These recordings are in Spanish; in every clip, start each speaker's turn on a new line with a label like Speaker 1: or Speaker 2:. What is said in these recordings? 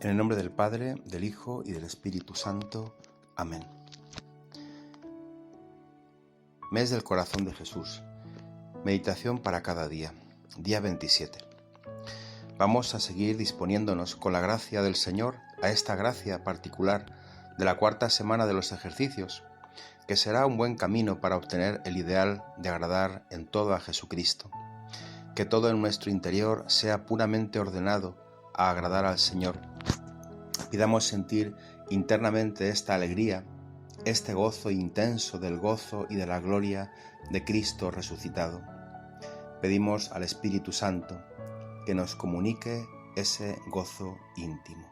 Speaker 1: En el nombre del Padre, del Hijo y del Espíritu Santo. Amén. Mes del Corazón de Jesús. Meditación para cada día. Día 27. Vamos a seguir disponiéndonos con la gracia del Señor a esta gracia particular de la cuarta semana de los ejercicios, que será un buen camino para obtener el ideal de agradar en todo a Jesucristo. Que todo en nuestro interior sea puramente ordenado a agradar al Señor. Pidamos sentir internamente esta alegría, este gozo intenso del gozo y de la gloria de Cristo resucitado. Pedimos al Espíritu Santo que nos comunique ese gozo íntimo.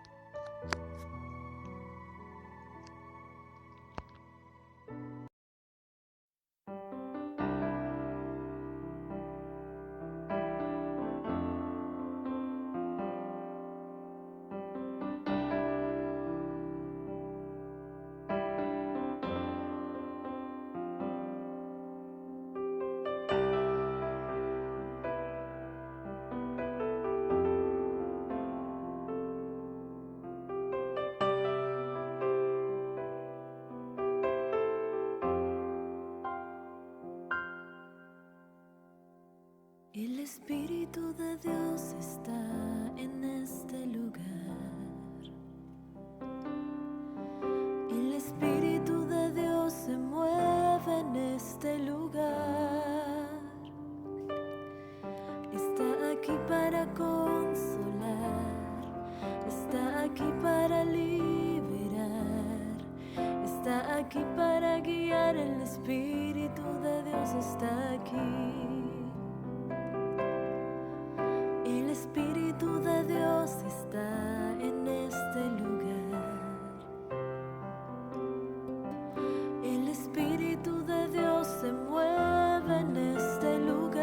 Speaker 2: El Espíritu de Dios está en este lugar. El Espíritu de Dios se mueve en este lugar. Está aquí para consolar, está aquí para liberar, está aquí para guiar. El Espíritu de Dios está aquí. El Espíritu de Dios está en este lugar. El Espíritu de Dios se mueve en este lugar.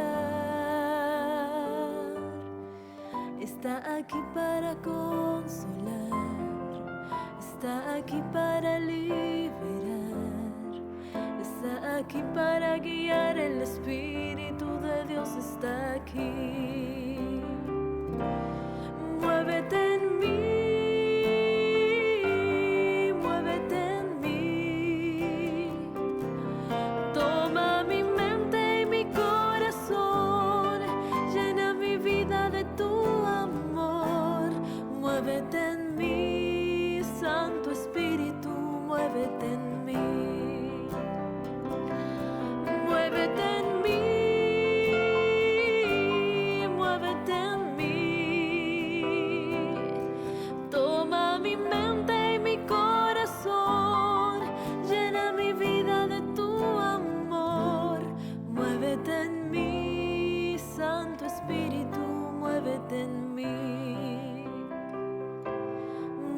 Speaker 2: Está aquí para consolar, está aquí para liberar, está aquí para guiar. El Espíritu de Dios está aquí. Muévete en mí, muévete en mí. Toma mi mente y mi corazón, llena mi vida de tu amor. Muévete en mí, Santo Espíritu, muévete en mí. Muévete en mí.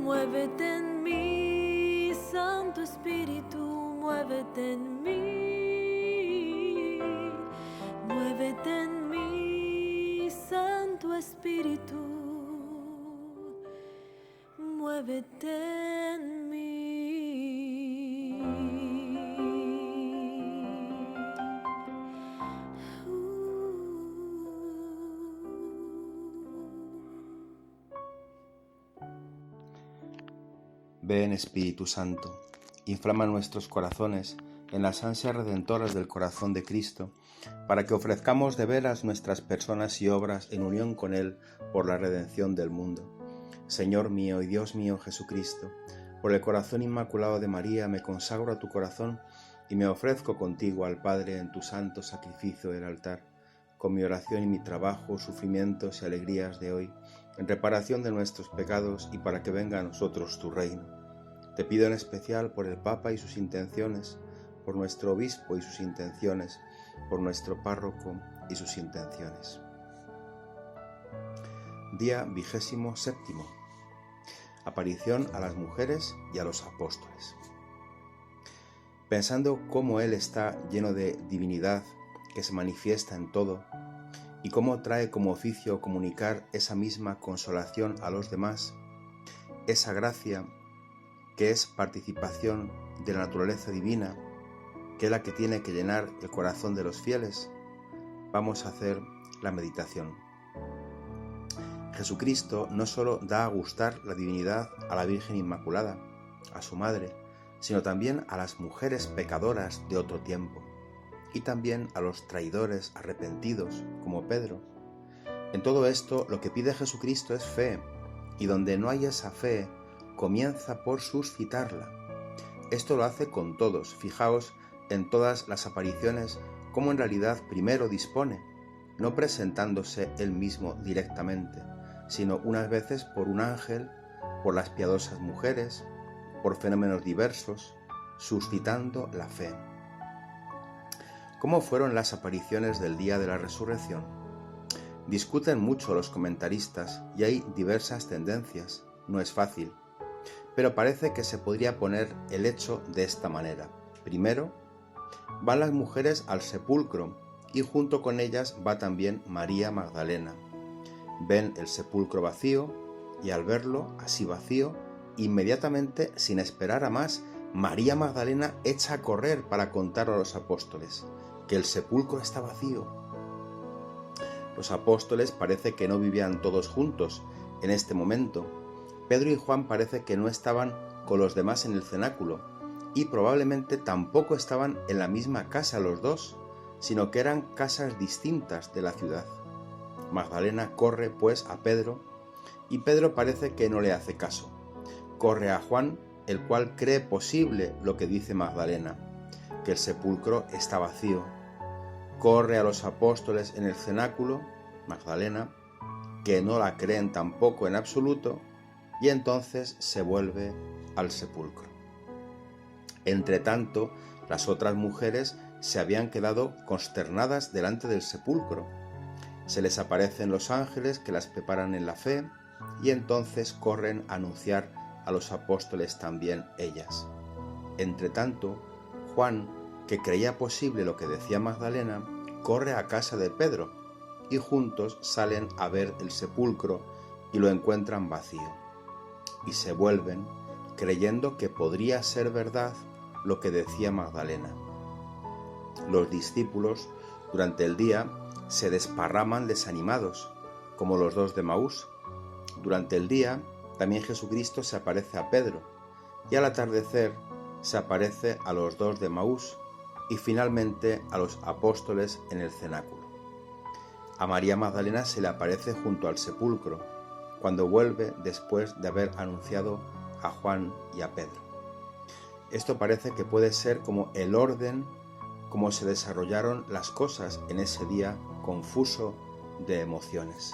Speaker 2: Muévete en mí, Santo Espíritu, muévete en mí. Muévete en mí, Santo Espíritu, muévete en mí.
Speaker 1: Ven, Espíritu Santo, inflama nuestros corazones en las ansias redentoras del corazón de Cristo, para que ofrezcamos de veras nuestras personas y obras en unión con Él por la redención del mundo. Señor mío y Dios mío Jesucristo, por el corazón inmaculado de María me consagro a tu corazón y me ofrezco contigo al Padre en tu santo sacrificio del altar, con mi oración y mi trabajo, sufrimientos y alegrías de hoy, en reparación de nuestros pecados y para que venga a nosotros tu reino. Te pido en especial por el Papa y sus intenciones, por nuestro obispo y sus intenciones, por nuestro párroco y sus intenciones. Día 27. Aparición a las mujeres y a los apóstoles. Pensando cómo Él está lleno de divinidad que se manifiesta en todo, y cómo trae como oficio comunicar esa misma consolación a los demás, esa gracia que es participación de la naturaleza divina, que es la que tiene que llenar el corazón de los fieles, vamos a hacer la meditación. Jesucristo no solo da a gustar la divinidad a la Virgen Inmaculada, a su madre, sino también a las mujeres pecadoras de otro tiempo, y también a los traidores arrepentidos, como Pedro. En todo esto, lo que pide Jesucristo es fe, y donde no hay esa fe, comienza por suscitarla. Esto lo hace con todos. Fijaos en todas las apariciones cómo en realidad primero dispone, no presentándose él mismo directamente, sino unas veces por un ángel, por las piadosas mujeres, por fenómenos diversos, suscitando la fe. ¿Cómo fueron las apariciones del día de la resurrección? Discuten mucho los comentaristas y hay diversas tendencias. No es fácil, pero parece que se podría poner el hecho de esta manera. Primero, van las mujeres al sepulcro y junto con ellas va también María Magdalena. Ven el sepulcro vacío y al verlo así vacío, inmediatamente, sin esperar a más, María Magdalena echa a correr para contar a los apóstoles que el sepulcro está vacío. Los apóstoles parece que no vivían todos juntos en este momento. Pedro y Juan parece que no estaban con los demás en el cenáculo y probablemente tampoco estaban en la misma casa los dos, sino que eran casas distintas de la ciudad. Magdalena corre pues a Pedro y Pedro parece que no le hace caso. Corre a Juan, el cual cree posible lo que dice Magdalena, que el sepulcro está vacío. Corre a los apóstoles en el cenáculo, Magdalena, que no la creen tampoco en absoluto, y entonces se vuelve al sepulcro. Entretanto, las otras mujeres se habían quedado consternadas delante del sepulcro. Se les aparecen los ángeles que las preparan en la fe, y entonces corren a anunciar a los apóstoles también ellas. Entretanto, Juan, que creía posible lo que decía Magdalena, corre a casa de Pedro, y juntos salen a ver el sepulcro y lo encuentran vacío. Y se vuelven, creyendo que podría ser verdad lo que decía Magdalena. Los discípulos, durante el día, se desparraman desanimados, como los dos de Emaús. Durante el día, también Jesucristo se aparece a Pedro, y al atardecer se aparece a los dos de Emaús, y finalmente a los apóstoles en el cenáculo. A María Magdalena se le aparece junto al sepulcro, cuando vuelve después de haber anunciado a Juan y a Pedro. Esto parece que puede ser como el orden, como se desarrollaron las cosas en ese día confuso de emociones.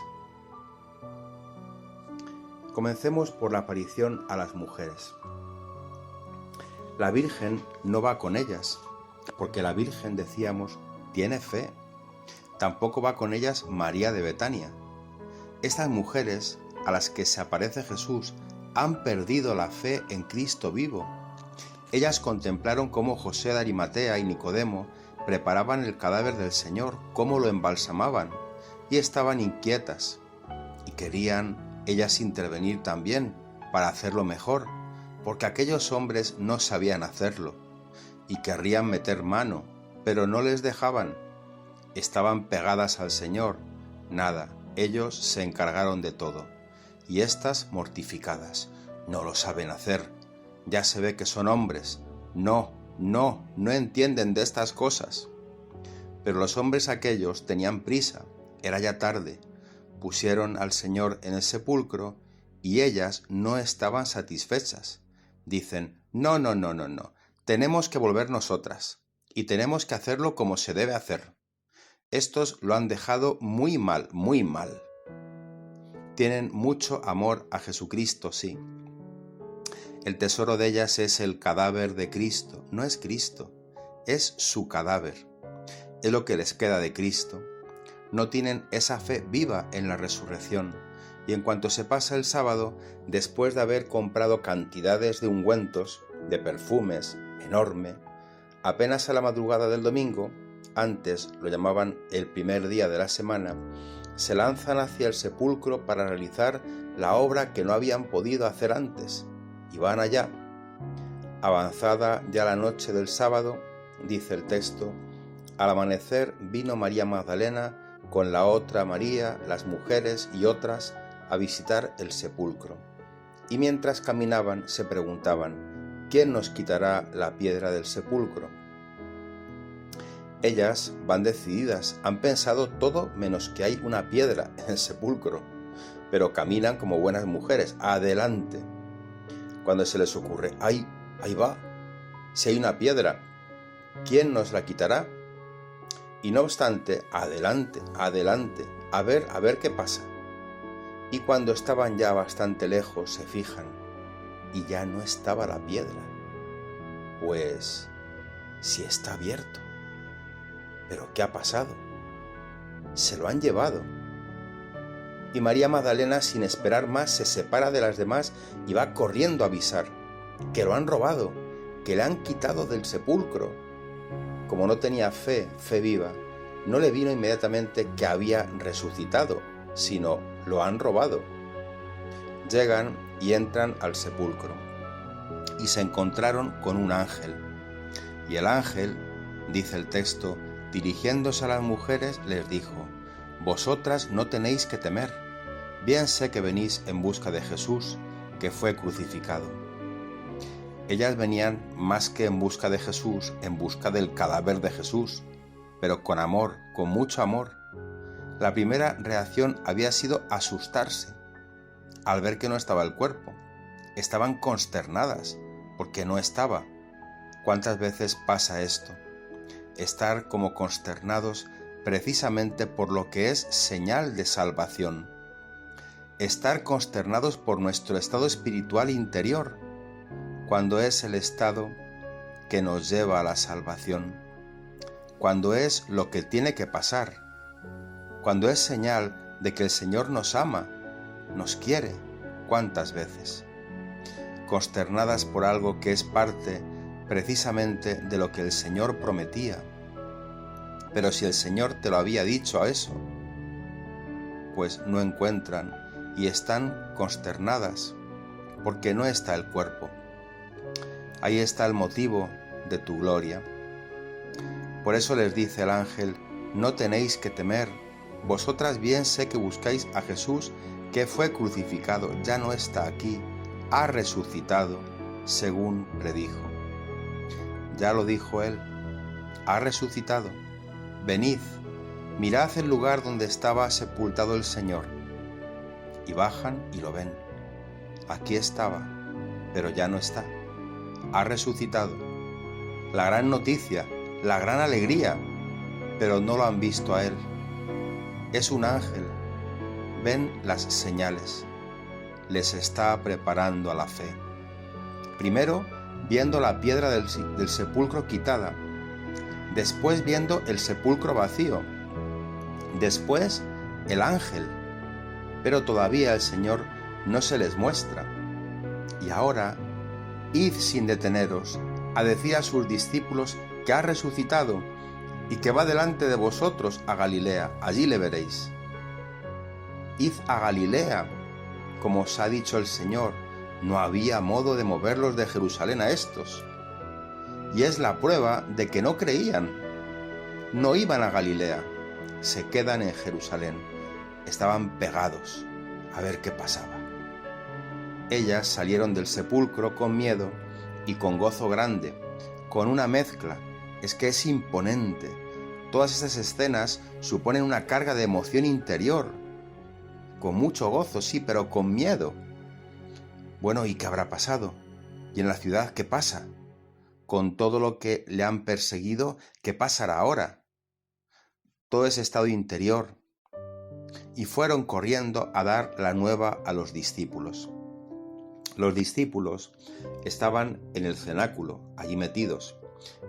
Speaker 1: Comencemos por la aparición a las mujeres. La Virgen no va con ellas, porque la Virgen, decíamos, tiene fe. Tampoco va con ellas María de Betania. Estas mujeres a las que se aparece Jesús han perdido la fe en Cristo vivo. Ellas contemplaron cómo José de Arimatea y Nicodemo preparaban el cadáver del Señor, cómo lo embalsamaban, y estaban inquietas, y querían ellas intervenir también para hacerlo mejor, porque aquellos hombres no sabían hacerlo, y querrían meter mano, pero no les dejaban. Estaban pegadas al Señor. Nada, ellos se encargaron de todo, y estas mortificadas. No lo saben hacer. Ya se ve que son hombres. No entienden de estas cosas. Pero los hombres aquellos tenían prisa, era ya tarde. Pusieron al Señor en el sepulcro y ellas no estaban satisfechas. Dicen, no, tenemos que volver nosotras y tenemos que hacerlo como se debe hacer. Estos lo han dejado muy mal. Tienen mucho amor a Jesucristo, sí. El tesoro de ellas es el cadáver de Cristo. No es Cristo, es su cadáver. Es lo que les queda de Cristo. No tienen esa fe viva en la resurrección. Y en cuanto se pasa el sábado, después de haber comprado cantidades de ungüentos, de perfumes, enorme, apenas a la madrugada del domingo, antes lo llamaban el primer día de la semana, se lanzan hacia el sepulcro para realizar la obra que no habían podido hacer antes. Y van allá. Avanzada ya la noche del sábado, dice el texto, al amanecer vino María Magdalena con la otra María, las mujeres y otras, a visitar el sepulcro, y mientras caminaban se preguntaban: ¿quién nos quitará la piedra del sepulcro? Ellas van decididas, han pensado todo menos que hay una piedra en el sepulcro, pero caminan como buenas mujeres, adelante. Cuando se les ocurre: ¡ay, ahí va! Si hay una piedra, ¿quién nos la quitará? Y no obstante, adelante, adelante, a ver qué pasa. Y cuando estaban ya bastante lejos, se fijan, y ya no estaba la piedra. Pues, si está abierto. ¿Pero qué ha pasado? Se lo han llevado. Y María Magdalena, sin esperar más, se separa de las demás y va corriendo a avisar que lo han robado, que le han quitado del sepulcro. Como no tenía fe viva, no le vino inmediatamente que había resucitado, sino lo han robado. Llegan y entran al sepulcro y se encontraron con un ángel. Y el ángel, dice el texto, dirigiéndose a las mujeres, les dijo: vosotras no tenéis que temer, bien sé que venís en busca de Jesús, que fue crucificado. Ellas venían más que en busca de Jesús, en busca del cadáver de Jesús, pero con amor, con mucho amor. La primera reacción había sido asustarse al ver que no estaba el cuerpo. Estaban consternadas porque no estaba. ¿Cuántas veces pasa esto? Estar como consternados precisamente por lo que es señal de salvación. Estar consternados por nuestro estado espiritual interior, cuando es el estado que nos lleva a la salvación, cuando es lo que tiene que pasar, cuando es señal de que el Señor nos ama, nos quiere. ¿Cuántas veces? Consternadas por algo que es parte precisamente de lo que el Señor prometía. Pero si el Señor te lo había dicho a eso, pues no encuentran y están consternadas porque no está el cuerpo. Ahí está el motivo de tu gloria. Por eso les dice el ángel: no tenéis que temer, vosotras bien sé que buscáis a Jesús, que fue crucificado, ya no está aquí, ha resucitado, según predijo. Ya lo dijo él, ha resucitado. Venid, mirad el lugar donde estaba sepultado el Señor. Y bajan y lo ven. Aquí estaba, pero ya no está. Ha resucitado. La gran noticia, la gran alegría, pero no lo han visto a él. Es un ángel. Ven las señales. Les está preparando a la fe. Primero, viendo la piedra del sepulcro quitada. Después viendo el sepulcro vacío. Después el ángel. Pero todavía el Señor no se les muestra. Y ahora, id sin deteneros a decir a sus discípulos que ha resucitado y que va delante de vosotros a Galilea, allí le veréis. Id a Galilea, como os ha dicho el Señor, no había modo de moverlos de Jerusalén a estos. Y es la prueba de que no creían. No iban a Galilea, se quedan en Jerusalén. Estaban pegados a ver qué pasaba. Ellas salieron del sepulcro con miedo y con gozo grande, con una mezcla. Es que es imponente. Todas estas escenas suponen una carga de emoción interior. Con mucho gozo, sí, pero con miedo. Bueno, ¿y qué habrá pasado? ¿Y en la ciudad qué pasa? Con todo lo que le han perseguido, ¿qué pasará ahora? Todo ese estado interior. Y fueron corriendo a dar la nueva a los discípulos. Los discípulos estaban en el cenáculo, allí metidos,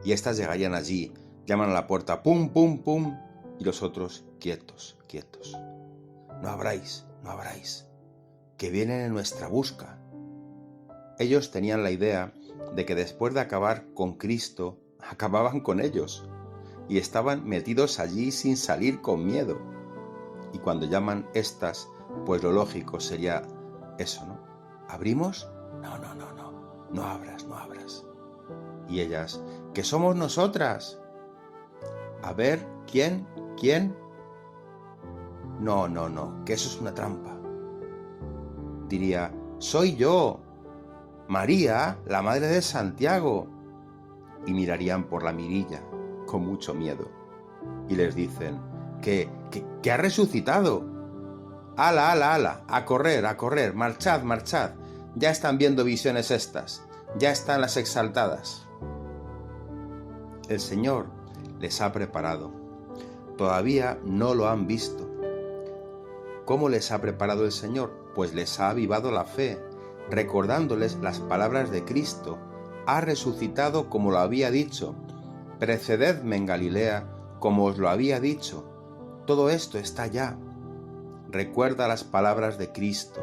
Speaker 1: y éstas llegarían allí, llaman a la puerta, pum, pum, pum, y los otros, quietos, quietos. No abráis, que vienen en nuestra busca. Ellos tenían la idea de que después de acabar con Cristo, acababan con ellos, y estaban metidos allí sin salir con miedo. Y cuando llaman estas, pues lo lógico sería eso, ¿no? ¿Abrimos? No abras. Y ellas, ¿que somos nosotras? A ver, ¿quién? No, que eso es una trampa. diría: «Soy yo, María, la madre de Santiago». Y mirarían por la mirilla con mucho miedo y les dicen: que ha resucitado. ¡Hala, hala, hala! A correr, marchad, marchad. Ya están viendo visiones estas, ya están las exaltadas. El Señor les ha preparado. Todavía no lo han visto. ¿Cómo les ha preparado el Señor? Pues les ha avivado la fe, recordándoles las palabras de Cristo. Ha resucitado como lo había dicho. Precededme en Galilea como os lo había dicho. Todo esto está ya. Recuerda las palabras de Cristo.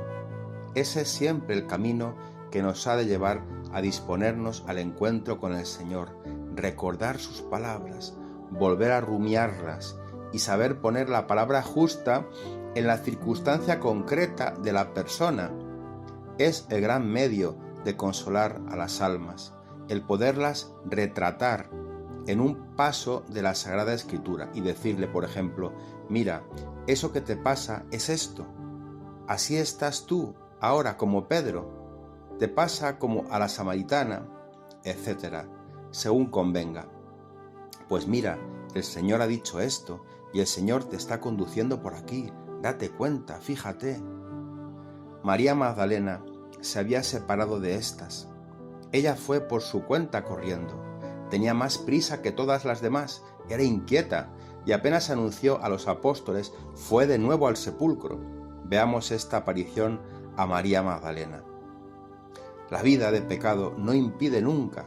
Speaker 1: Ese es siempre el camino que nos ha de llevar a disponernos al encuentro con el Señor. Recordar sus palabras, volver a rumiarlas y saber poner la palabra justa en la circunstancia concreta de la persona. Es el gran medio de consolar a las almas, el poderlas retratar en un paso de la Sagrada Escritura y decirle, por ejemplo: mira, eso que te pasa es esto. Así estás tú ahora como Pedro. Te pasa como a la samaritana, etc. Según convenga. Pues mira, el Señor ha dicho esto y el Señor te está conduciendo por aquí. Date cuenta, fíjate. María Magdalena se había separado de estas. Ella fue por su cuenta corriendo. Tenía más prisa que todas las demás, era inquieta y apenas anunció a los apóstoles, fue de nuevo al sepulcro. Veamos esta aparición a María Magdalena. La vida de pecado no impide nunca,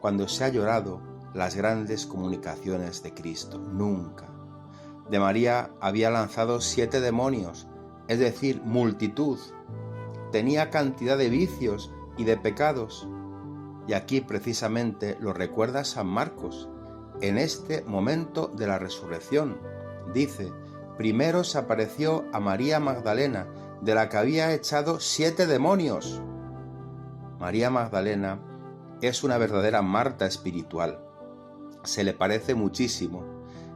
Speaker 1: cuando se ha llorado, las grandes comunicaciones de Cristo, nunca. De María había lanzado 7 demonios, es decir, multitud. Tenía cantidad de vicios y de pecados. Y aquí precisamente lo recuerda San Marcos. En este momento de la resurrección, dice: primero se apareció a María Magdalena, de la que había echado 7 demonios. María Magdalena es una verdadera Marta espiritual. Se le parece muchísimo.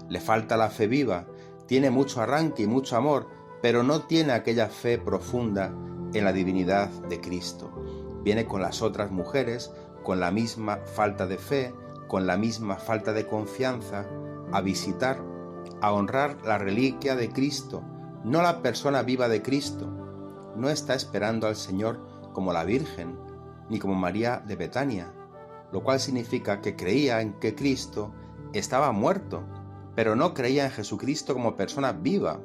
Speaker 1: Le falta la fe viva, tiene mucho arranque y mucho amor, pero no tiene aquella fe profunda en la divinidad de Cristo. Viene con las otras mujeres, con la misma falta de fe, con la misma falta de confianza, a visitar, a honrar la reliquia de Cristo, no la persona viva de Cristo. No está esperando al Señor como la Virgen, ni como María de Betania, lo cual significa que creía en que Cristo estaba muerto, pero no creía en Jesucristo como persona viva.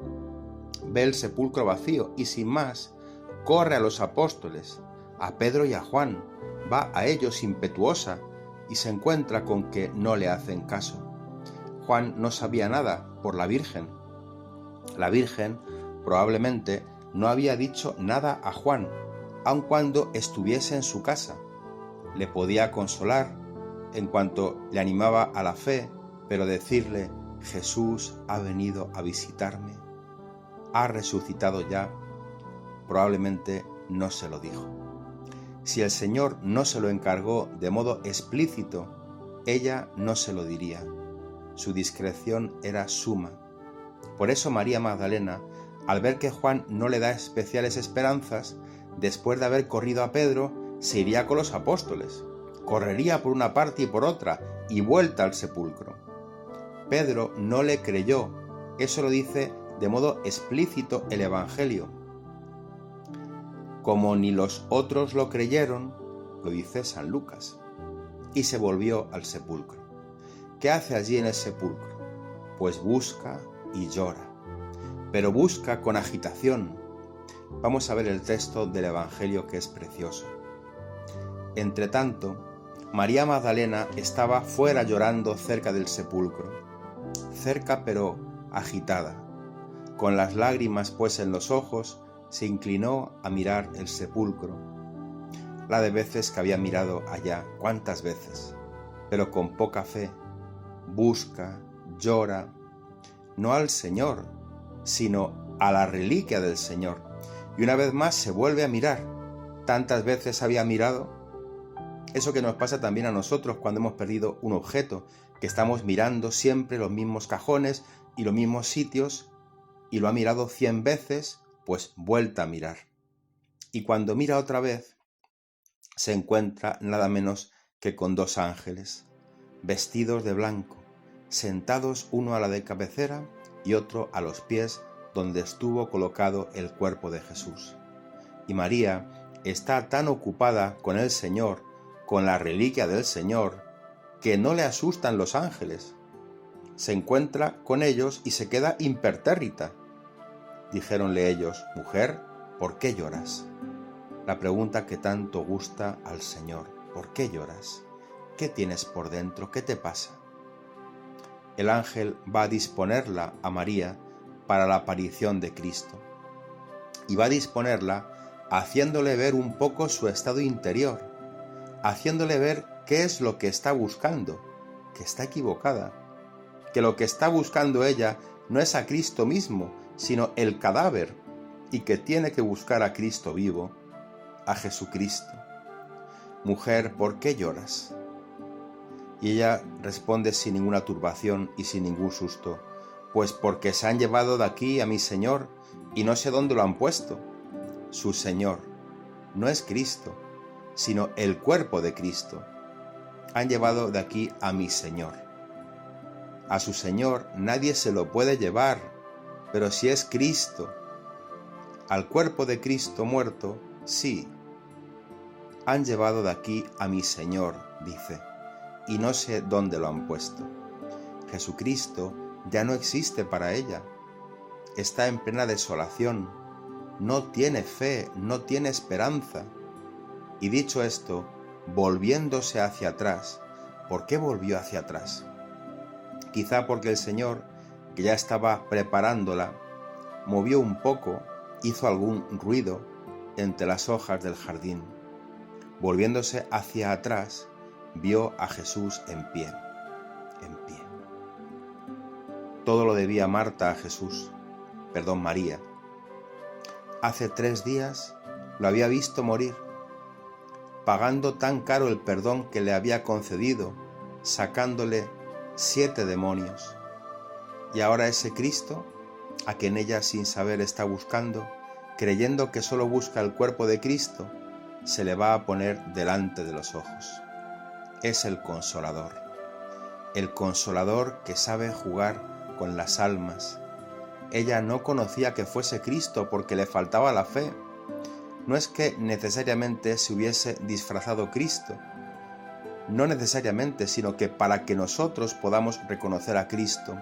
Speaker 1: Ve el sepulcro vacío y sin más, corre a los apóstoles, a Pedro y a Juan, va a ellos impetuosa y se encuentra con que no le hacen caso. Juan no sabía nada por la Virgen. La Virgen probablemente no había dicho nada a Juan, aun cuando estuviese en su casa. Le podía consolar en cuanto le animaba a la fe, pero decirle: Jesús ha venido a visitarme, ha resucitado ya, probablemente no se lo dijo. Si el Señor no se lo encargó de modo explícito, ella no se lo diría. Su discreción era suma. Por eso María Magdalena, al ver que Juan no le da especiales esperanzas, después de haber corrido a Pedro, se iría con los apóstoles. Correría por una parte y por otra, y vuelta al sepulcro. Pedro no le creyó. Eso lo dice de modo explícito el Evangelio. Como ni los otros lo creyeron, lo dice San Lucas, y se volvió al sepulcro. ¿Qué hace allí en el sepulcro? Pues busca y llora, pero busca con agitación. Vamos a ver el texto del Evangelio, que es precioso. Entretanto, María Magdalena estaba fuera llorando cerca del sepulcro, cerca pero agitada. Con las lágrimas pues en los ojos, se inclinó a mirar el sepulcro. La de veces que había mirado allá, cuántas veces, pero con poca fe. Busca, llora, no al Señor, sino a la reliquia del Señor. Y una vez más se vuelve a mirar. Tantas veces había mirado. Eso que nos pasa también a nosotros cuando hemos perdido un objeto, que estamos mirando siempre los mismos cajones y los mismos sitios, y lo ha mirado 100 veces, pues vuelta a mirar. y cuando mira otra vez, se encuentra nada menos que con 2 ángeles, vestidos de blanco, sentados uno a la de cabecera y otro a los pies donde estuvo colocado el cuerpo de Jesús. Y María está tan ocupada con el Señor, con la reliquia del Señor, que no le asustan los ángeles. Se encuentra con ellos y se queda impertérrita. Dijéronle ellos: mujer, ¿por qué lloras? La pregunta que tanto gusta al Señor: ¿por qué lloras? ¿Qué tienes por dentro? ¿Qué te pasa? El ángel va a disponerla a María para la aparición de Cristo. Y va a disponerla haciéndole ver un poco su estado interior, haciéndole ver qué es lo que está buscando, que está equivocada, que lo que está buscando ella no es a Cristo mismo, sino el cadáver, y que tiene que buscar a Cristo vivo, a Jesucristo. Mujer, ¿por qué lloras? Y ella responde sin ninguna turbación y sin ningún susto: pues porque se han llevado de aquí a mi Señor y no sé dónde lo han puesto. Su Señor no es Cristo, sino el cuerpo de Cristo. Han llevado de aquí a mi Señor. A su Señor nadie se lo puede llevar, pero si es Cristo. Al cuerpo de Cristo muerto, sí. Han llevado de aquí a mi Señor, dice, y no sé dónde lo han puesto. Jesucristo ya no existe para ella. Está en plena desolación. No tiene fe, no tiene esperanza. Y dicho esto, volviéndose hacia atrás. ¿Por qué volvió hacia atrás? Quizá porque el Señor, que ya estaba preparándola, movió un poco, hizo algún ruido entre las hojas del jardín. Volviéndose hacia atrás, vio a Jesús en pie. Todo lo debía María a Jesús. Hace 3 días lo había visto morir, pagando tan caro el perdón que le había concedido, sacándole 7 demonios. Y ahora ese Cristo, a quien ella sin saber está buscando, creyendo que solo busca el cuerpo de Cristo, se le va a poner delante de los ojos. Es el Consolador que sabe jugar con las almas. Ella no conocía que fuese Cristo porque le faltaba la fe. No es que necesariamente se hubiese disfrazado Cristo, no necesariamente, sino que para que nosotros podamos reconocer a Cristo,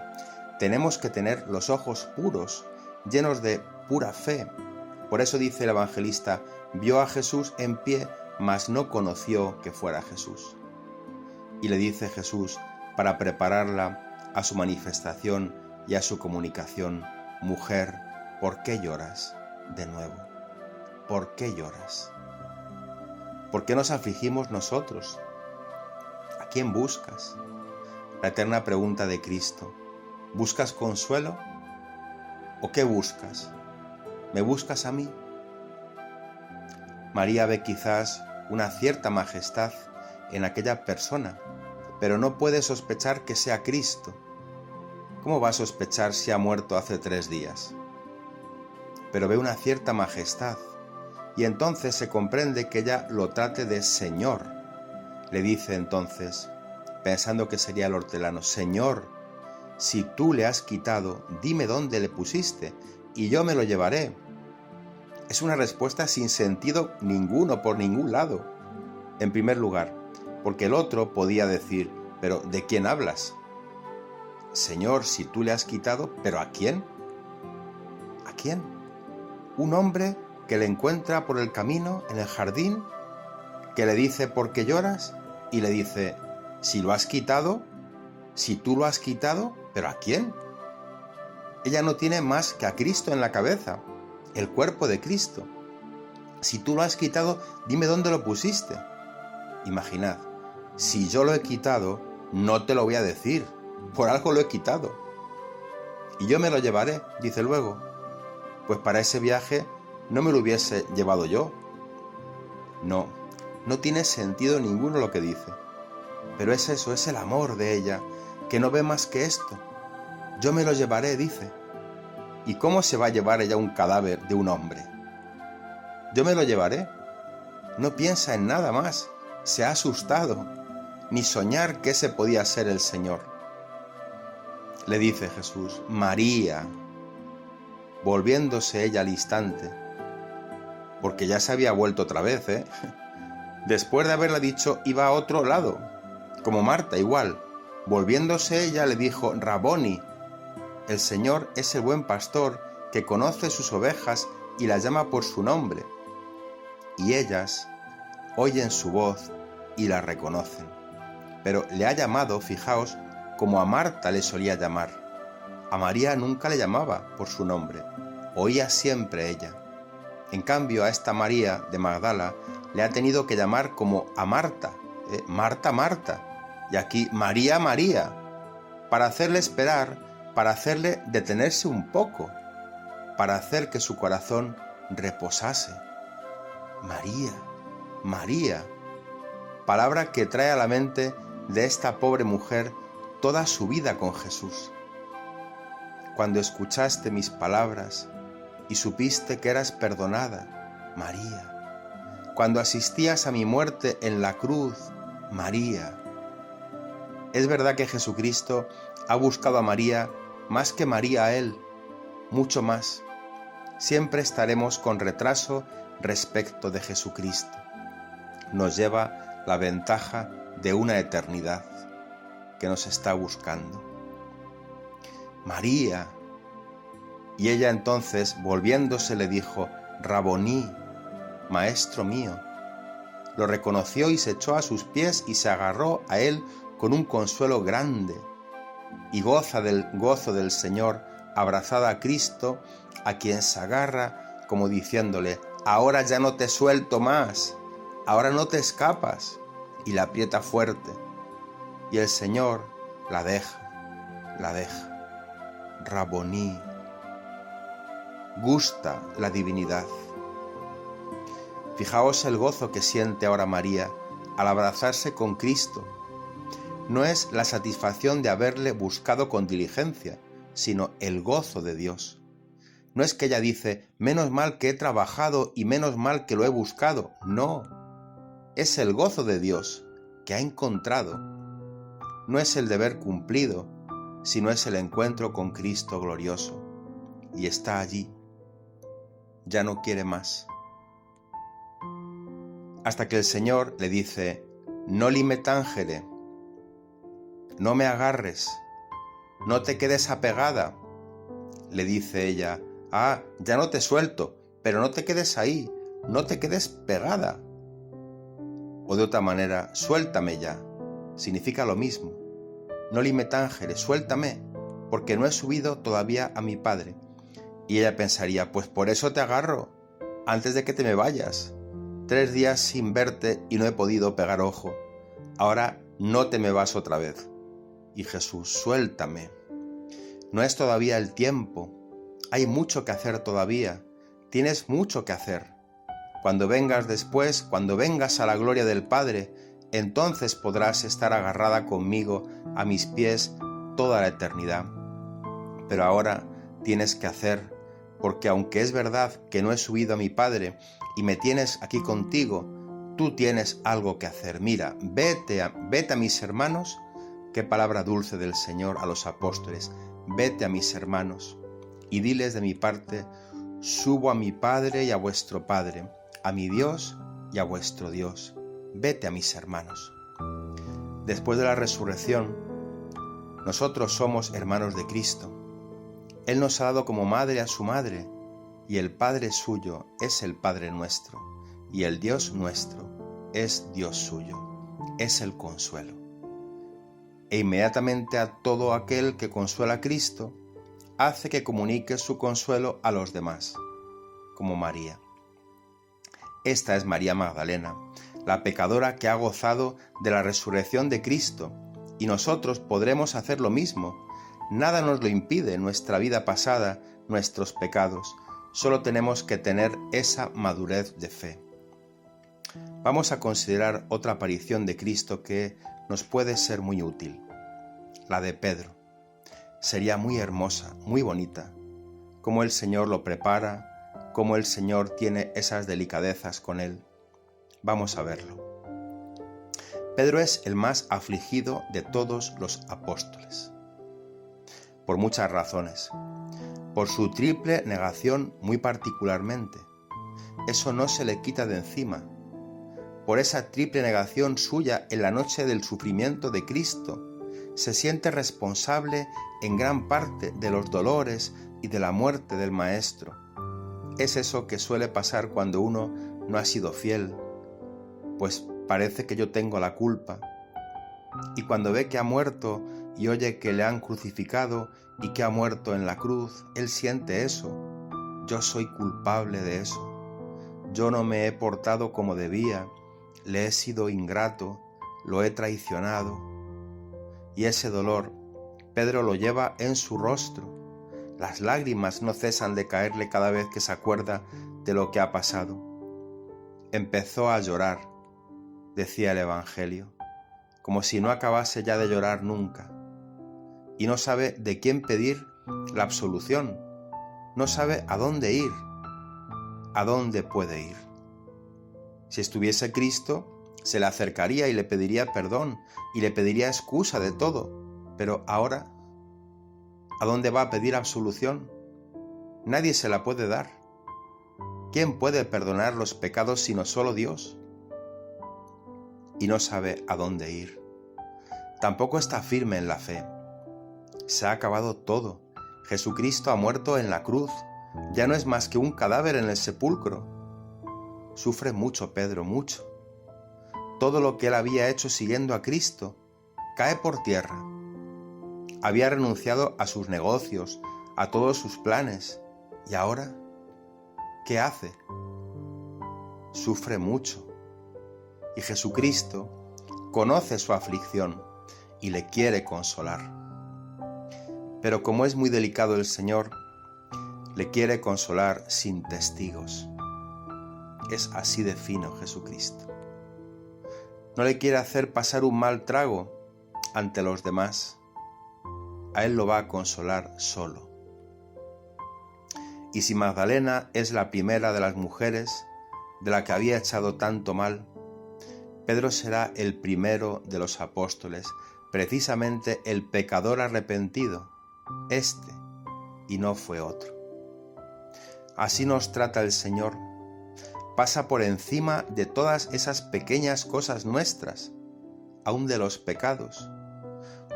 Speaker 1: tenemos que tener los ojos puros, llenos de pura fe. Por eso dice el evangelista: vio a Jesús en pie, mas no conoció que fuera Jesús. Y le dice Jesús, para prepararla a su manifestación y a su comunicación: mujer, ¿por qué lloras? De nuevo, ¿por qué lloras? ¿Por qué nos afligimos nosotros? ¿A quién buscas? La eterna pregunta de Cristo: ¿buscas consuelo? ¿O qué buscas? ¿Me buscas a mí? María ve quizás una cierta majestad en aquella persona, pero no puede sospechar que sea Cristo. ¿Cómo va a sospechar si ha muerto hace 3 días? Pero ve una cierta majestad, y entonces se comprende que ella lo trate de Señor. Le dice entonces, pensando que sería el hortelano: Señor, si tú le has quitado, dime dónde le pusiste, y yo me lo llevaré. Es una respuesta sin sentido ninguno, por ningún lado. En primer lugar, porque el otro podía decir: ¿pero de quién hablas? Señor, si tú le has quitado, ¿pero a quién? ¿A quién? Un hombre que le encuentra por el camino, en el jardín, que le dice: ¿por qué lloras? Y le dice: si lo has quitado, si tú lo has quitado, ¿pero a quién? Ella no tiene más que a Cristo en la cabeza, el cuerpo de Cristo. Si tú lo has quitado, dime dónde lo pusiste. Imaginad, si yo lo he quitado, no te lo voy a decir, por algo lo he quitado. Y yo me lo llevaré, dice luego. Pues para ese viaje no me lo hubiese llevado yo. No tiene sentido ninguno lo que dice. Pero es eso, es el amor de ella, que no ve más que esto. Yo me lo llevaré, dice. ¿Y cómo se va a llevar ella un cadáver de un hombre? yo me lo llevaré. No piensa en nada más, se ha asustado, ni soñar que ese podía ser el Señor. Le dice Jesús, María, volviéndose ella al instante, porque ya se había vuelto otra vez, Después de haberle dicho, iba a otro lado, como Marta igual. Volviéndose ella le dijo, Raboni, el Señor es el buen pastor que conoce sus ovejas y las llama por su nombre. Y ellas oyen su voz y la reconocen. Pero le ha llamado, fijaos, como a Marta le solía llamar. A María nunca le llamaba por su nombre, oía siempre ella. En cambio, a esta María de Magdala le ha tenido que llamar como a Marta, Marta, Marta, y aquí María, María, para hacerle esperar, para hacerle detenerse un poco, para hacer que su corazón reposase. María, María, palabra que trae a la mente de esta pobre mujer toda su vida con Jesús. Cuando escuchaste mis palabras y supiste que eras perdonada, María. Cuando asistías a mi muerte en la cruz, María. Es verdad que Jesucristo ha buscado a María más que María a Él, mucho más. Siempre estaremos con retraso respecto de Jesucristo. Nos lleva la ventaja de una eternidad que nos está buscando. María. Y ella entonces, volviéndose, le dijo, Raboní, Maestro mío. Lo reconoció y se echó a sus pies y se agarró a él con un consuelo grande. Y goza del gozo del Señor, abrazada a Cristo, a quien se agarra como diciéndole, ahora ya no te suelto más, ahora no te escapas. Y la aprieta fuerte. Y el Señor la deja. Raboní. Gusta la divinidad. Fijaos el gozo que siente ahora María al abrazarse con Cristo. No es la satisfacción de haberle buscado con diligencia, sino el gozo de Dios. No es que ella dice, menos mal que he trabajado y menos mal que lo he buscado. No, es el gozo de Dios que ha encontrado. No es el deber cumplido, sino es el encuentro con Cristo glorioso. Y está allí. Ya no quiere más. Hasta que el Señor le dice, no lime tangere, no me agarres, no te quedes apegada. Le dice ella, ya no te suelto, pero no te quedes ahí, no te quedes pegada. O de otra manera, suéltame ya, significa lo mismo. No lime tangere, suéltame, porque no he subido todavía a mi Padre. Y ella pensaría, pues por eso te agarro, antes de que te me vayas. 3 días sin verte y no he podido pegar ojo. Ahora no te me vas otra vez. Y Jesús, suéltame. No es todavía el tiempo. Hay mucho que hacer todavía. Tienes mucho que hacer. Cuando vengas después, cuando vengas a la gloria del Padre, entonces podrás estar agarrada conmigo a mis pies toda la eternidad. Pero ahora tienes que hacer, porque aunque es verdad que no he subido a mi Padre y me tienes aquí contigo, tú tienes algo que hacer. Mira, vete a mis hermanos, qué palabra dulce del Señor a los apóstoles, vete a mis hermanos y diles de mi parte, subo a mi Padre y a vuestro Padre, a mi Dios y a vuestro Dios. Vete a mis hermanos. Después de la resurrección, nosotros somos hermanos de Cristo. Él nos ha dado como madre a su madre, y el Padre suyo es el Padre nuestro, y el Dios nuestro es Dios suyo, es el consuelo. E inmediatamente a todo aquel que consuela a Cristo, hace que comunique su consuelo a los demás, como María. Esta es María Magdalena, la pecadora que ha gozado de la resurrección de Cristo, y nosotros podremos hacer lo mismo. Nada nos lo impide, nuestra vida pasada, nuestros pecados. Solo tenemos que tener esa madurez de fe. Vamos a considerar otra aparición de Cristo que nos puede ser muy útil, la de Pedro. Sería muy hermosa, muy bonita, cómo el Señor lo prepara, cómo el Señor tiene esas delicadezas con él. Vamos a verlo. Pedro es el más afligido de todos los apóstoles, por muchas razones. Por su triple negación muy particularmente. Eso no se le quita de encima. Por esa triple negación suya en la noche del sufrimiento de Cristo, se siente responsable en gran parte de los dolores y de la muerte del Maestro. Es eso que suele pasar cuando uno no ha sido fiel, pues parece que yo tengo la culpa. Y cuando ve que ha muerto y oye que le han crucificado y que ha muerto en la cruz, él siente eso. Yo soy culpable de eso. Yo no me he portado como debía, le he sido ingrato, lo he traicionado. Y ese dolor, Pedro lo lleva en su rostro. Las lágrimas no cesan de caerle cada vez que se acuerda de lo que ha pasado. Empezó a llorar, decía el Evangelio, como si no acabase ya de llorar nunca. Y no sabe de quién pedir la absolución, no sabe a dónde ir, a dónde puede ir. Si estuviese Cristo, se le acercaría y le pediría perdón y le pediría excusa de todo, pero ahora, ¿a dónde va a pedir absolución? Nadie se la puede dar. ¿Quién puede perdonar los pecados sino solo Dios? Y no sabe a dónde ir. Tampoco está firme en la fe. Se ha acabado todo. Jesucristo ha muerto en la cruz. Ya no es más que un cadáver en el sepulcro. Sufre mucho Pedro, mucho. Todo lo que él había hecho siguiendo a Cristo cae por tierra. Había renunciado a sus negocios, a todos sus planes. ¿Y ahora qué hace? Sufre mucho. Y Jesucristo conoce su aflicción y le quiere consolar. Pero como es muy delicado el Señor, le quiere consolar sin testigos. Es así de fino Jesucristo. No le quiere hacer pasar un mal trago ante los demás. A él lo va a consolar solo. Y si Magdalena es la primera de las mujeres de la que había echado tanto mal, Pedro será el primero de los apóstoles, precisamente el pecador arrepentido, este, y no fue otro. Así nos trata el Señor. Pasa por encima de todas esas pequeñas cosas nuestras, aun de los pecados.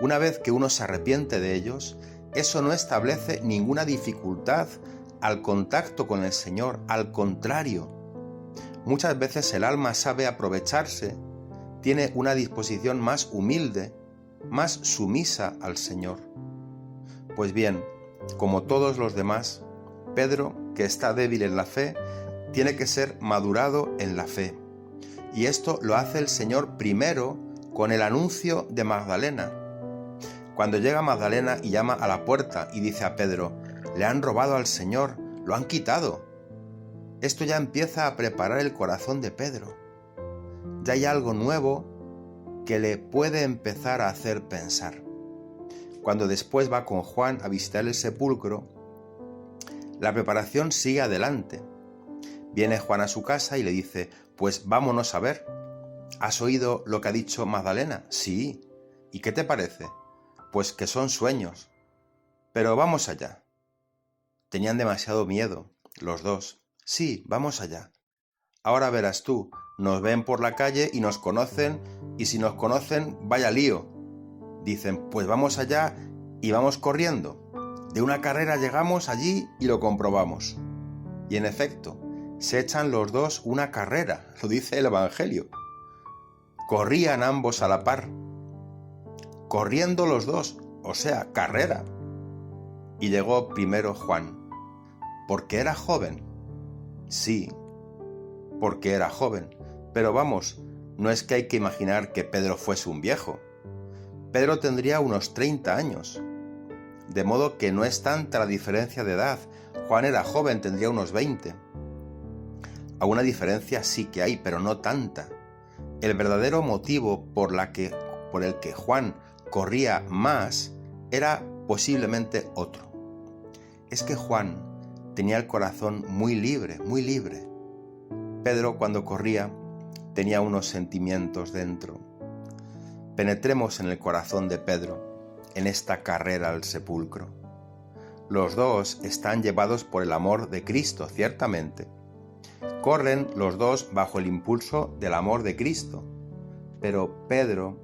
Speaker 1: Una vez que uno se arrepiente de ellos, eso no establece ninguna dificultad al contacto con el Señor, al contrario. Muchas veces el alma sabe aprovecharse, tiene una disposición más humilde, más sumisa al Señor. Pues bien, como todos los demás, Pedro, que está débil en la fe, tiene que ser madurado en la fe. Y esto lo hace el Señor primero con el anuncio de Magdalena. Cuando llega Magdalena y llama a la puerta y dice a Pedro, le han robado al Señor, lo han quitado. Esto ya empieza a preparar el corazón de Pedro. Ya hay algo nuevo que le puede empezar a hacer pensar. Cuando después va con Juan a visitar el sepulcro, la preparación sigue adelante. Viene Juan a su casa y le dice, pues vámonos a ver. ¿Has oído lo que ha dicho Magdalena? Sí. ¿Y qué te parece? Pues que son sueños. Pero vamos allá. Tenían demasiado miedo, los dos. Sí, vamos allá. Ahora verás tú, nos ven por la calle y nos conocen, y si nos conocen, vaya lío. Dicen, pues vamos allá y vamos corriendo. De una carrera llegamos allí y lo comprobamos. Y en efecto, se echan los dos una carrera, lo dice el Evangelio. Corrían ambos a la par. Corriendo los dos, o sea, carrera. Y llegó primero Juan. ¿Porque era joven? Sí, porque era joven. Pero vamos, no es que hay que imaginar que Pedro fuese un viejo. Pedro tendría unos 30 años. De modo que no es tanta la diferencia de edad. Juan era joven, tendría unos 20. Alguna diferencia sí que hay, pero no tanta. El verdadero motivo por el que Juan corría más era posiblemente otro. Es que Juan tenía el corazón muy libre, muy libre. Pedro, cuando corría, tenía unos sentimientos dentro. Penetremos en el corazón de Pedro, en esta carrera al sepulcro. Los dos están llevados por el amor de Cristo, ciertamente. Corren los dos bajo el impulso del amor de Cristo, pero Pedro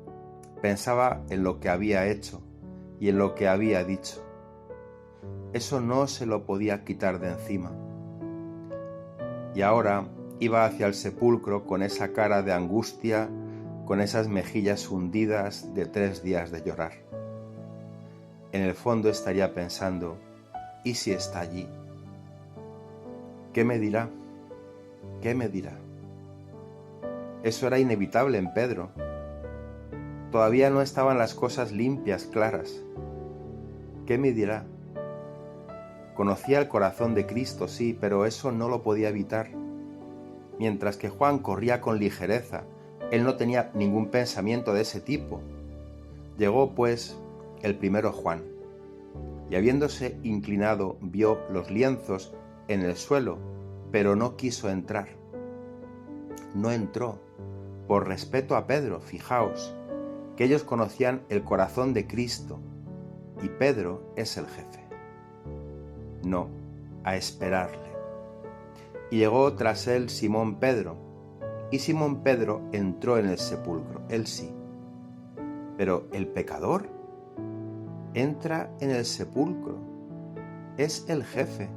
Speaker 1: pensaba en lo que había hecho y en lo que había dicho. Eso no se lo podía quitar de encima. Y ahora iba hacia el sepulcro con esa cara de angustia, con esas mejillas hundidas de 3 días de llorar. En el fondo estaría pensando, ¿y si está allí? ¿Qué me dirá? ¿Qué me dirá? Eso era inevitable en Pedro. Todavía no estaban las cosas limpias, claras. ¿Qué me dirá? Conocía el corazón de Cristo, sí, pero eso no lo podía evitar. Mientras que Juan corría con ligereza, él no tenía ningún pensamiento de ese tipo. Llegó, pues, el primero Juan, y habiéndose inclinado vio los lienzos en el suelo, pero no quiso entrar. No entró, por respeto a Pedro, fijaos, que ellos conocían el corazón de Cristo, y Pedro es el jefe. No, a esperarle. Y llegó tras él Simón Pedro, y Simón Pedro entró en el sepulcro, él sí. Pero el pecador entra en el sepulcro, es el jefe.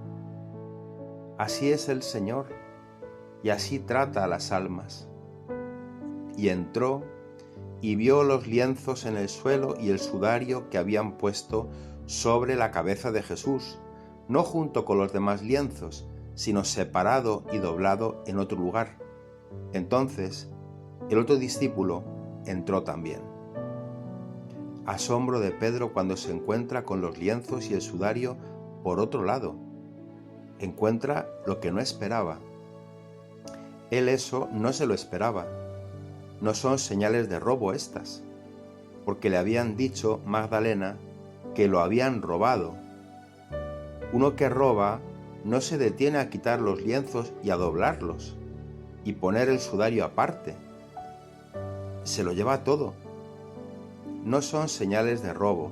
Speaker 1: Así es el Señor, y así trata a las almas. Y entró y vio los lienzos en el suelo y el sudario que habían puesto sobre la cabeza de Jesús, no junto con los demás lienzos, sino separado y doblado en otro lugar. Entonces, el otro discípulo entró también. Asombro de Pedro cuando se encuentra con los lienzos y el sudario por otro lado. Encuentra lo que no esperaba. Él eso no se lo esperaba. No son señales de robo estas, porque le habían dicho Magdalena que lo habían robado. Uno que roba no se detiene a quitar los lienzos y a doblarlos, y poner el sudario aparte. Se lo lleva todo. No son señales de robo.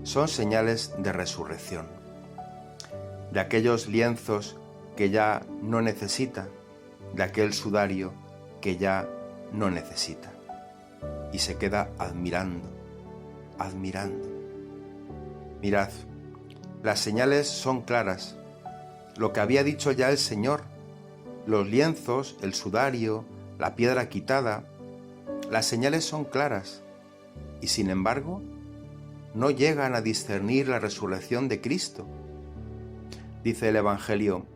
Speaker 1: Son señales de resurrección, de aquellos lienzos que ya no necesita, de aquel sudario que ya no necesita. Y se queda admirando, admirando. Mirad, las señales son claras. Lo que había dicho ya el Señor, los lienzos, el sudario, la piedra quitada, las señales son claras. Y sin embargo, no llegan a discernir la resurrección de Cristo. Dice el Evangelio: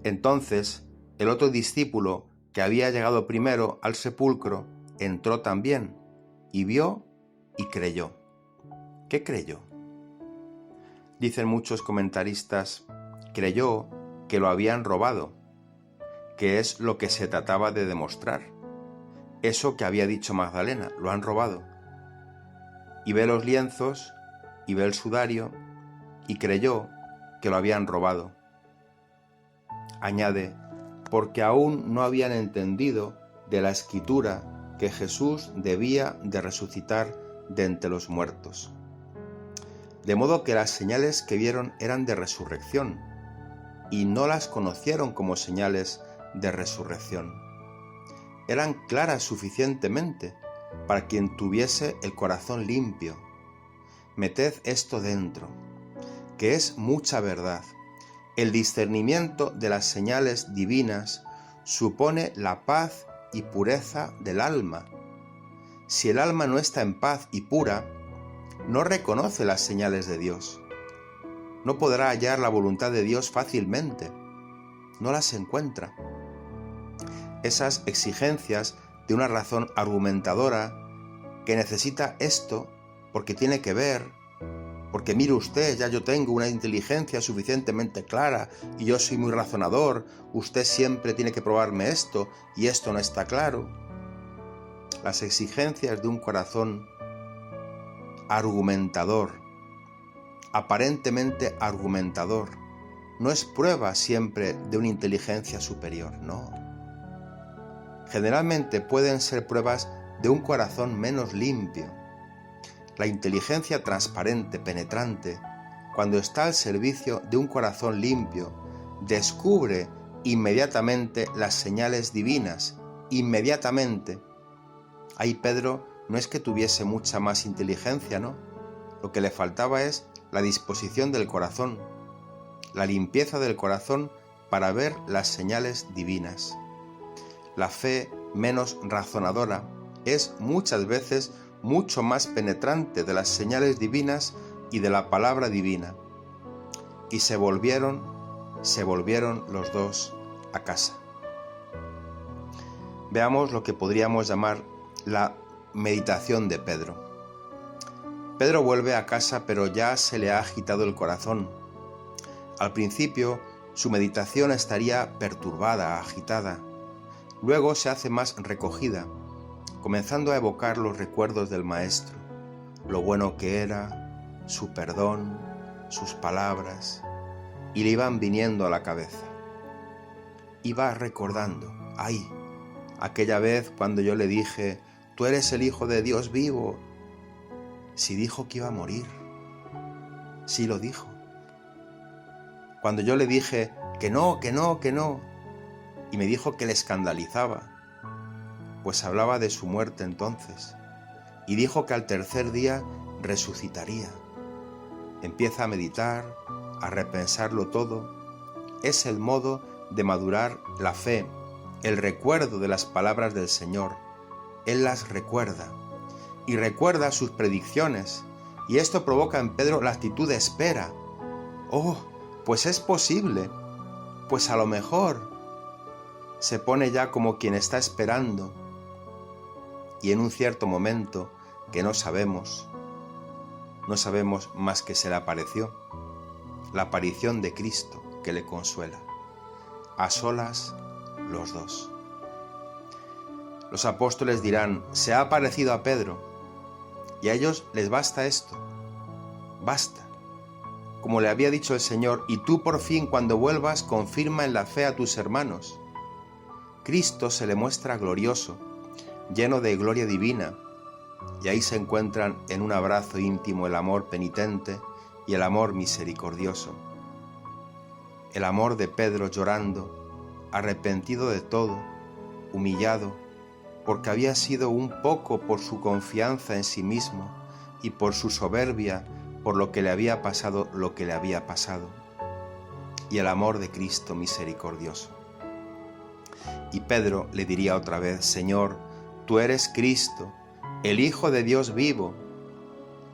Speaker 1: entonces el otro discípulo que había llegado primero al sepulcro entró también, y vio y creyó. ¿Qué creyó? Dicen muchos comentaristas, creyó que lo habían robado, que es lo que se trataba de demostrar. Eso que había dicho Magdalena, lo han robado. Y ve los lienzos, y ve el sudario, y creyó que lo habían robado. Añade, porque aún no habían entendido de la Escritura que Jesús debía de resucitar de entre los muertos. De modo que las señales que vieron eran de resurrección, y no las conocieron como señales de resurrección. Eran claras suficientemente para quien tuviese el corazón limpio. Meted esto dentro, que es mucha verdad. El discernimiento de las señales divinas supone la paz y pureza del alma. Si el alma no está en paz y pura, no reconoce las señales de Dios. No podrá hallar la voluntad de Dios fácilmente. No las encuentra. Esas exigencias de una razón argumentadora que necesita esto porque tiene que ver, porque mire usted, ya yo tengo una inteligencia suficientemente clara y yo soy muy razonador, usted siempre tiene que probarme esto y esto no está claro. las exigencias de un corazón argumentador, aparentemente argumentador, no es prueba siempre de una inteligencia superior, no. Generalmente pueden ser pruebas de un corazón menos limpio. La inteligencia transparente, penetrante, cuando está al servicio de un corazón limpio, descubre inmediatamente las señales divinas, inmediatamente. Ahí Pedro no es que tuviese mucha más inteligencia, ¿no? Lo que le faltaba es la disposición del corazón, la limpieza del corazón para ver las señales divinas. La fe menos razonadora es muchas veces mucho más penetrante de las señales divinas y de la palabra divina. Y se volvieron los dos a casa. Veamos lo que podríamos llamar la meditación de Pedro. Pedro vuelve a casa, pero ya se le ha agitado el corazón. Al principio, su meditación estaría perturbada, agitada. Luego se hace más recogida, comenzando a evocar los recuerdos del Maestro, lo bueno que era, su perdón, sus palabras, y le iban viniendo a la cabeza. Iba recordando, ¡ay! Aquella vez cuando yo le dije, tú eres el Hijo de Dios vivo. Si dijo que iba a morir, sí lo dijo. Cuando yo le dije que no, y me dijo que le escandalizaba, pues hablaba de su muerte entonces, y dijo que al tercer día resucitaría. Empieza a meditar, a repensarlo todo. Es el modo de madurar la fe, el recuerdo de las palabras del Señor. Él las recuerda, y recuerda sus predicciones, y esto provoca en Pedro la actitud de espera. ¡Oh, pues es posible! Pues a lo mejor. Se pone ya como quien está esperando, y en un cierto momento que no sabemos más que se le apareció, la aparición de Cristo que le consuela. A solas los dos. Los apóstoles dirán, se ha aparecido a Pedro, y a ellos les basta esto, basta. Como le había dicho el Señor, y tú por fin cuando vuelvas confirma en la fe a tus hermanos. Cristo se le muestra glorioso, lleno de gloria divina, y ahí se encuentran en un abrazo íntimo el amor penitente y el amor misericordioso. El amor de Pedro llorando, arrepentido de todo, humillado, porque había sido un poco por su confianza en sí mismo y por su soberbia, por lo que le había pasado lo que le había pasado. Y el amor de Cristo misericordioso. Y Pedro le diría otra vez, Señor, tú eres Cristo, el Hijo de Dios vivo.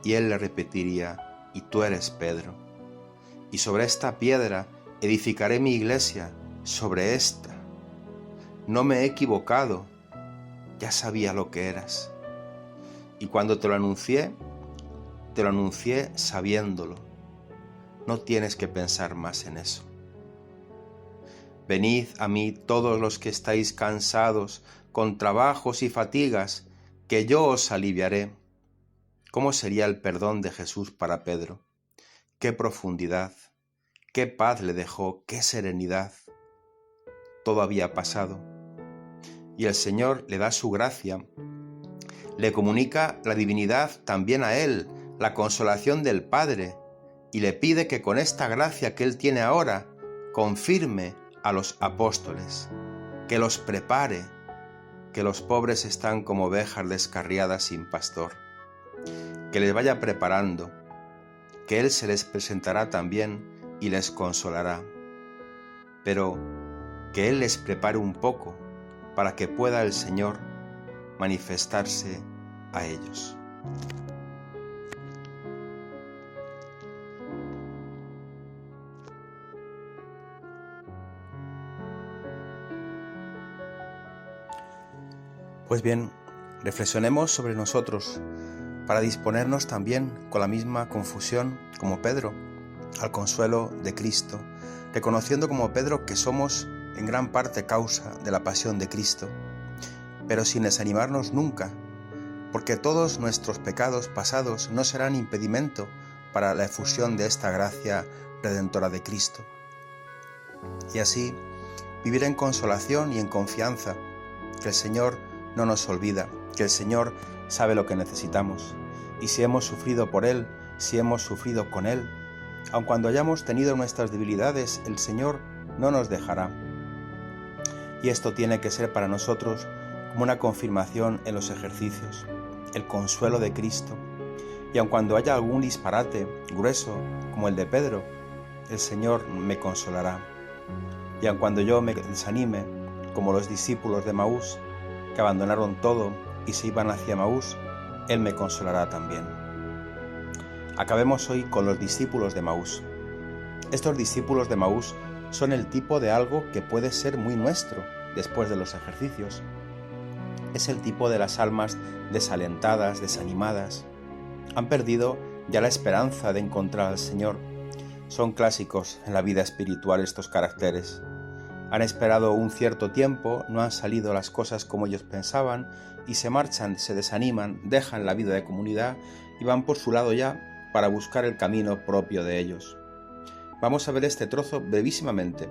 Speaker 1: Y él le repetiría, y tú eres Pedro. Y sobre esta piedra edificaré mi iglesia, sobre esta. No me he equivocado, ya sabía lo que eras. Y cuando te lo anuncié sabiéndolo. No tienes que pensar más en eso. Venid a mí todos los que estáis cansados, con trabajos y fatigas, que yo os aliviaré. ¿Cómo sería el perdón de Jesús para Pedro? ¡Qué profundidad! ¡Qué paz le dejó! ¡Qué serenidad! Todo había pasado. Y el Señor le da su gracia, le comunica la divinidad también a él, la consolación del Padre, y le pide que con esta gracia que él tiene ahora, confirme a los apóstoles, que los prepare, que los pobres están como ovejas descarriadas sin pastor, que les vaya preparando, que él se les presentará también y les consolará, pero que él les prepare un poco para que pueda el Señor manifestarse a ellos. Pues bien, reflexionemos sobre nosotros para disponernos también con la misma confusión como Pedro al consuelo de Cristo, reconociendo como Pedro que somos en gran parte causa de la pasión de Cristo, pero sin desanimarnos nunca, porque todos nuestros pecados pasados no serán impedimento para la efusión de esta gracia redentora de Cristo. Y así, vivir en consolación y en confianza, que el Señor no nos olvida, que el Señor sabe lo que necesitamos, y si hemos sufrido por Él, si hemos sufrido con Él, aun cuando hayamos tenido nuestras debilidades, el Señor no nos dejará. Y esto tiene que ser para nosotros como una confirmación en los ejercicios, el consuelo de Cristo. Y aun cuando haya algún disparate grueso, como el de Pedro, el Señor me consolará. Y aun cuando yo me desanime, como los discípulos de Maús, que abandonaron todo y se iban hacia Maús, Él me consolará también. Acabemos hoy con los discípulos de Maús. Estos discípulos de Maús son el tipo de algo que puede ser muy nuestro después de los ejercicios. Es el tipo de las almas desalentadas, desanimadas. Han perdido ya la esperanza de encontrar al Señor. Son clásicos en la vida espiritual estos caracteres. Han esperado un cierto tiempo, no han salido las cosas como ellos pensaban y se marchan, se desaniman, dejan la vida de comunidad y van por su lado ya para buscar el camino propio de ellos. Vamos a ver este trozo brevísimamente,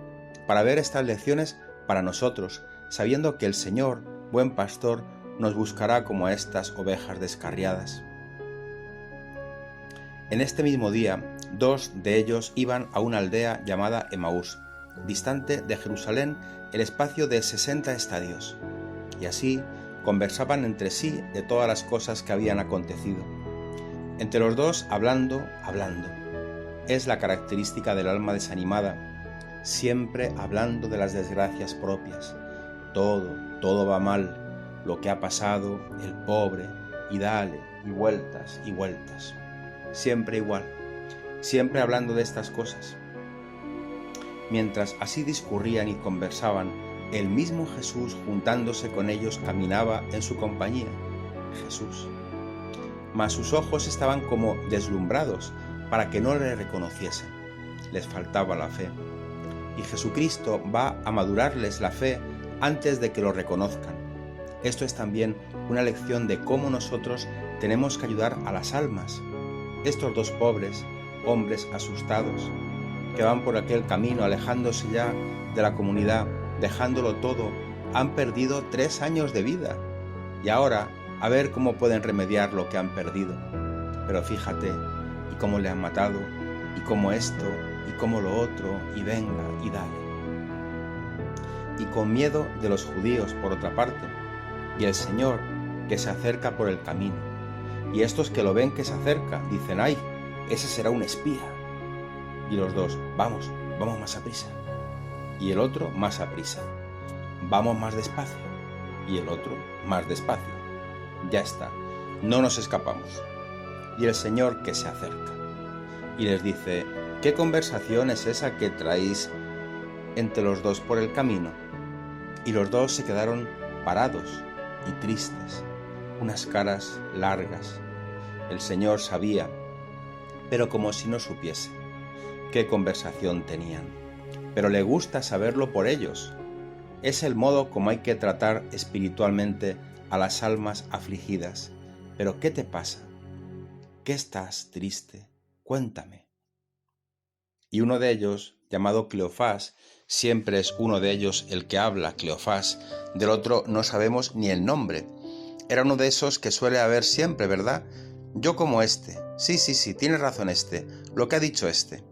Speaker 1: para ver estas lecciones para nosotros, sabiendo que el Señor, buen pastor, nos buscará como a estas ovejas descarriadas. En este mismo día, 2 de ellos iban a una aldea llamada Emaús, distante de Jerusalén el espacio de 60 estadios, y así conversaban entre sí de todas las cosas que habían acontecido. Entre los dos hablando. Es la característica del alma desanimada, siempre hablando de las desgracias propias. Todo va mal, lo que ha pasado, el pobre, y dale, y vueltas, siempre igual, siempre hablando de estas cosas. Mientras así discurrían y conversaban, el mismo Jesús, juntándose con ellos, caminaba en su compañía. Jesús. Mas sus ojos estaban como deslumbrados para que no le reconociesen. Les faltaba la fe. Y Jesucristo va a madurarles la fe antes de que lo reconozcan. Esto es también una lección de cómo nosotros tenemos que ayudar a las almas. Estos 2 pobres, hombres asustados, que van por aquel camino alejándose ya de la comunidad, dejándolo todo, han perdido 3 años de vida. Y ahora, a ver cómo pueden remediar lo que han perdido. Pero fíjate, y cómo le han matado, y cómo esto, y cómo lo otro, y venga, y dale. Y con miedo de los judíos, por otra parte, y el Señor que se acerca por el camino. Y estos que lo ven que se acerca, dicen, ¡ay, ese será un espía! Y los 2, vamos más aprisa. Y el otro, más aprisa. Vamos más despacio. Y el otro, más despacio. Ya está, no nos escapamos. Y el Señor que se acerca y les dice, ¿qué conversación es esa que traéis entre los 2 por el camino? Y los 2 se quedaron parados y tristes, unas caras largas. El Señor sabía, pero como si no supiese, qué conversación tenían. Pero le gusta saberlo por ellos. Es el modo como hay que tratar espiritualmente a las almas afligidas. ¿Pero qué te pasa? ¿Qué estás triste? Cuéntame. Y uno de ellos, llamado Cleofás, siempre es uno de ellos el que habla, Cleofás, del otro no sabemos ni el nombre. Era uno de esos que suele haber siempre, ¿verdad? Yo como este. Sí, tiene razón este, lo que ha dicho este.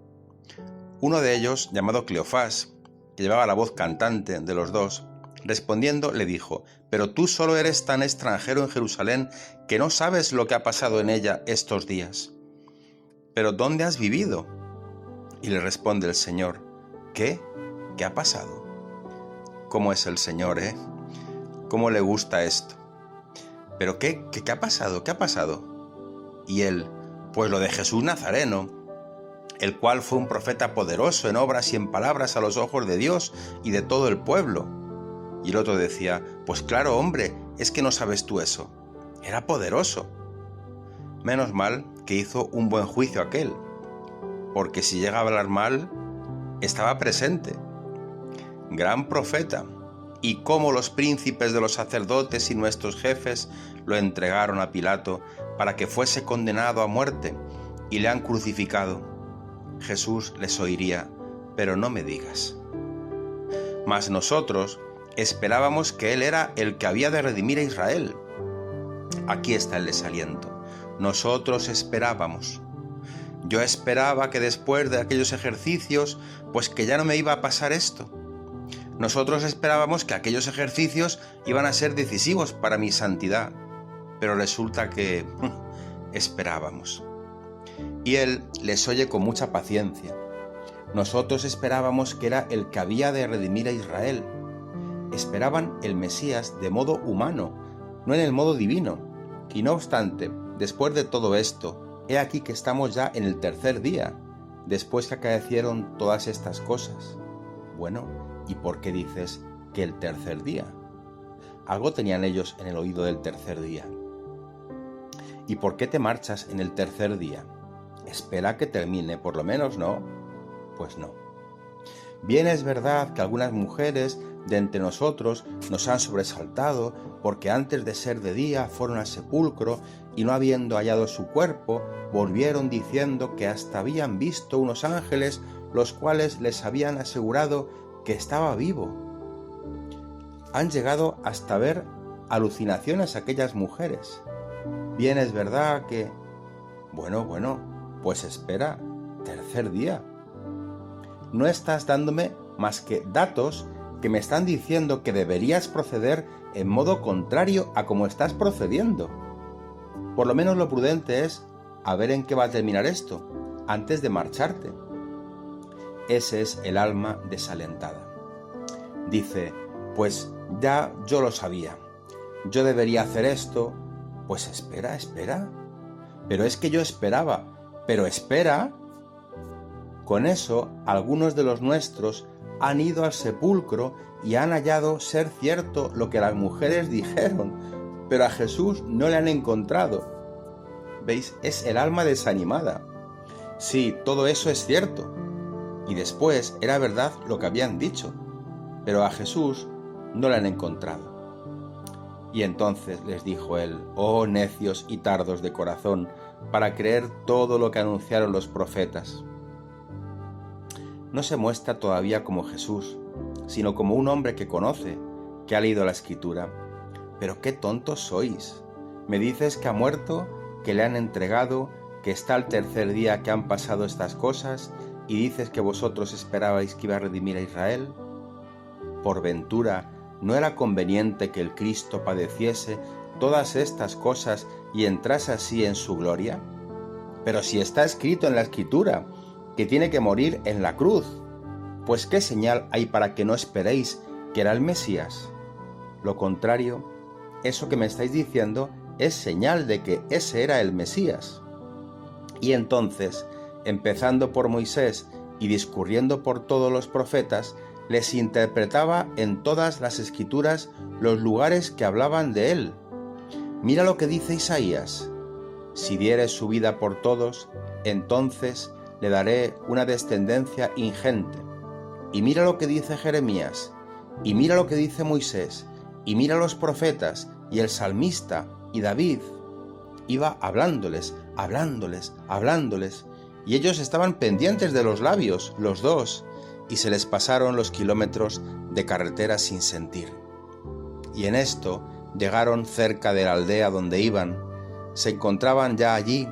Speaker 1: Uno de ellos, llamado Cleofás, que llevaba la voz cantante de los 2, respondiendo le dijo, «Pero tú solo eres tan extranjero en Jerusalén que no sabes lo que ha pasado en ella estos días. ¿Pero dónde has vivido?» Y le responde el Señor, «¿Qué? ¿Qué ha pasado?» ¿Cómo es el Señor, ¿Cómo le gusta esto? ¿Pero qué ha pasado? ¿Qué ha pasado? Y él, pues lo de Jesús Nazareno, el cual fue un profeta poderoso en obras y en palabras a los ojos de Dios y de todo el pueblo. Y el otro decía, pues claro, hombre, es que no sabes tú eso. Era poderoso. Menos mal que hizo un buen juicio aquel, porque si llega a hablar mal, estaba presente. Gran profeta, y cómo los príncipes de los sacerdotes y nuestros jefes lo entregaron a Pilato para que fuese condenado a muerte y le han crucificado. Jesús les oiría: pero no me digas. Mas nosotros esperábamos que Él era el que había de redimir a Israel. Aquí está el desaliento. Nosotros esperábamos. Yo esperaba que después de aquellos ejercicios, pues que ya no me iba a pasar esto. Nosotros esperábamos que aquellos ejercicios iban a ser decisivos para mi santidad, pero resulta que esperábamos. Y Él les oye con mucha paciencia. Nosotros esperábamos que era el que había de redimir a Israel. Esperaban el Mesías de modo humano, no en el modo divino. Y no obstante, después de todo esto, he aquí que estamos ya en el tercer día, después que acaecieron todas estas cosas. Bueno, ¿y por qué dices que el tercer día? Algo tenían ellos en el oído del tercer día. ¿Y por qué te marchas en el tercer día? Espera que termine, por lo menos, ¿no? Pues no. Bien es verdad que algunas mujeres de entre nosotros nos han sobresaltado porque antes de ser de día fueron al sepulcro y no habiendo hallado su cuerpo, volvieron diciendo que hasta habían visto unos ángeles los cuales les habían asegurado que estaba vivo. Han llegado hasta ver alucinaciones aquellas mujeres. Bien es verdad que... Bueno, pues espera, tercer día. No estás dándome más que datos que me están diciendo que deberías proceder en modo contrario a como estás procediendo. Por lo menos lo prudente es a ver en qué va a terminar esto, antes de marcharte. Ese es el alma desalentada. Dice, pues ya yo lo sabía, yo debería hacer esto, pues espera. Pero es que yo esperaba, pero espera. Con eso, algunos de los nuestros han ido al sepulcro y han hallado ser cierto lo que las mujeres dijeron, pero a Jesús no le han encontrado. ¿Veis? Es el alma desanimada. Sí, todo eso es cierto. Y después era verdad lo que habían dicho, pero a Jesús no le han encontrado. Y entonces les dijo él: oh necios y tardos de corazón, para creer todo lo que anunciaron los profetas. No se muestra todavía como Jesús, sino como un hombre que conoce, que ha leído la Escritura. Pero qué tontos sois. Me dices que ha muerto, que le han entregado, que está al tercer día que han pasado estas cosas, y dices que vosotros esperabais que iba a redimir a Israel. Por ventura, ¿no era conveniente que el Cristo padeciese todas estas cosas y entrase así en su gloria? Pero si está escrito en la Escritura que tiene que morir en la cruz, pues ¿qué señal hay para que no esperéis que era el Mesías? Lo contrario, eso que me estáis diciendo es señal de que ese era el Mesías. Y entonces, empezando por Moisés y discurriendo por todos los profetas, les interpretaba en todas las Escrituras los lugares que hablaban de él. Mira lo que dice Isaías: si diere su vida por todos, entonces le daré una descendencia ingente. Y mira lo que dice Jeremías, y mira lo que dice Moisés, y mira los profetas, y el salmista, y David. Iba hablándoles, y ellos estaban pendientes de los labios, los dos, y se les pasaron los kilómetros de carretera sin sentir. Y en esto llegaron cerca de la aldea donde iban, se encontraban ya allí,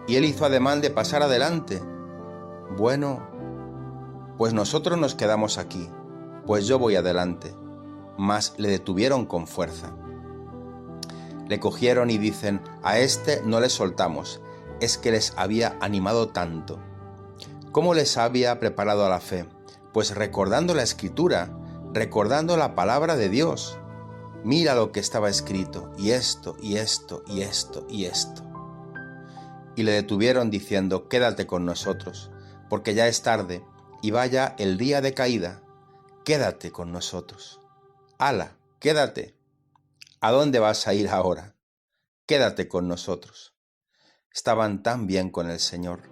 Speaker 1: y él hizo ademán de pasar adelante. Bueno, pues nosotros nos quedamos aquí, pues yo voy adelante. Mas le detuvieron con fuerza. Le cogieron y dicen: a este no le soltamos, es que les había animado tanto. ¿Cómo les había preparado a la fe? Pues recordando la Escritura, recordando la palabra de Dios. Mira lo que estaba escrito, y esto, y esto, y esto, y esto. Y le detuvieron diciendo: quédate con nosotros, porque ya es tarde, y vaya el día de caída. Quédate con nosotros. ¡Hala, quédate! ¿A dónde vas a ir ahora? Quédate con nosotros. Estaban tan bien con el Señor.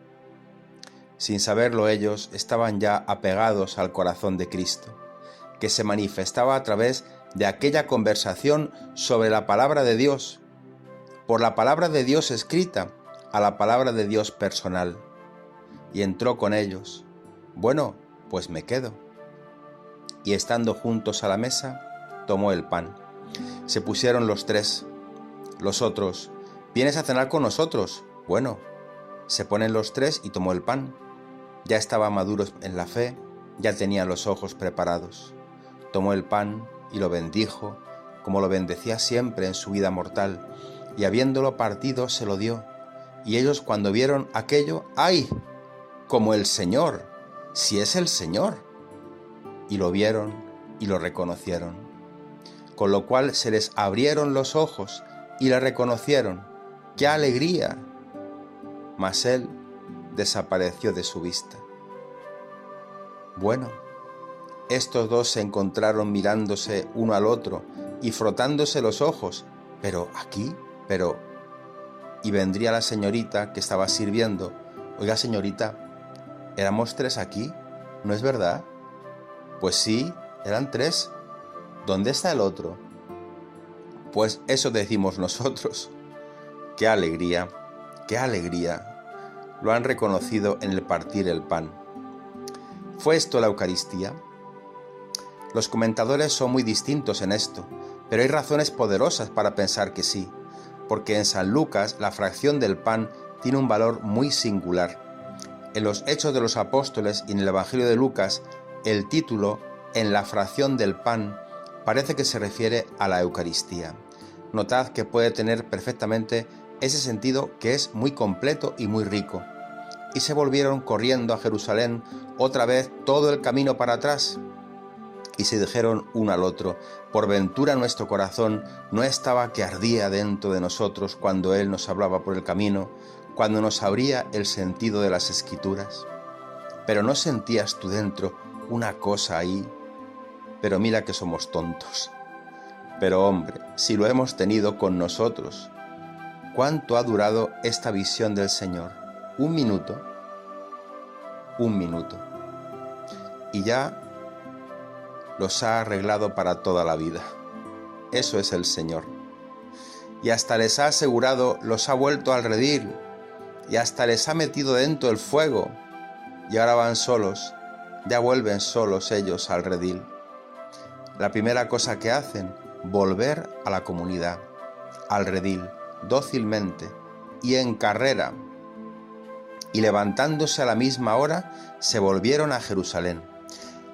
Speaker 1: Sin saberlo ellos, estaban ya apegados al corazón de Cristo, que se manifestaba a través de aquella conversación sobre la palabra de Dios, por la palabra de Dios escrita a la palabra de Dios personal, y entró con ellos. Bueno, pues me quedo. Y estando juntos a la mesa, tomó el pan. Se pusieron los tres. Los otros, ¿vienes a cenar con nosotros? Bueno, se ponen los tres y tomó el pan. Ya estaban maduros en la fe, ya tenían los ojos preparados. Tomó el pan y lo bendijo, como lo bendecía siempre en su vida mortal, y habiéndolo partido se lo dio. Y ellos cuando vieron aquello, ¡ay! Como el Señor, si es el Señor. Y lo vieron y lo reconocieron. Con lo cual se les abrieron los ojos y le reconocieron. ¡Qué alegría! Mas él desapareció de su vista. Bueno, estos dos se encontraron mirándose uno al otro y frotándose los ojos. Y vendría la señorita que estaba sirviendo. Oiga, señorita, ¿éramos tres aquí? ¿No es verdad? Pues sí, eran tres. ¿Dónde está el otro? Pues eso decimos nosotros. ¡Qué alegría! ¡Qué alegría! Lo han reconocido en el partir el pan. ¿Fue esto la Eucaristía? Los comentadores son muy distintos en esto, pero hay razones poderosas para pensar que sí, porque en San Lucas la fracción del pan tiene un valor muy singular. En los Hechos de los Apóstoles y en el Evangelio de Lucas, el título, en la fracción del pan, parece que se refiere a la Eucaristía. Notad que puede tener perfectamente ese sentido, que es muy completo y muy rico. Y se volvieron corriendo a Jerusalén otra vez todo el camino para atrás, y se dijeron uno al otro: por ventura nuestro corazón no estaba que ardía dentro de nosotros cuando Él nos hablaba por el camino, cuando nos abría el sentido de las Escrituras. Pero ¿no sentías tú dentro una cosa ahí? Pero mira que somos tontos. Pero hombre, si lo hemos tenido con nosotros, ¿cuánto ha durado esta visión del Señor? ¿Un minuto? Un minuto. Y ya los ha arreglado para toda la vida. Eso es el Señor. Y hasta les ha asegurado, los ha vuelto al redil, y hasta les ha metido dentro el fuego, y ahora van solos, ya vuelven solos ellos al redil. La primera cosa que hacen, volver a la comunidad, al redil, dócilmente y en carrera. Y levantándose a la misma hora, se volvieron a Jerusalén.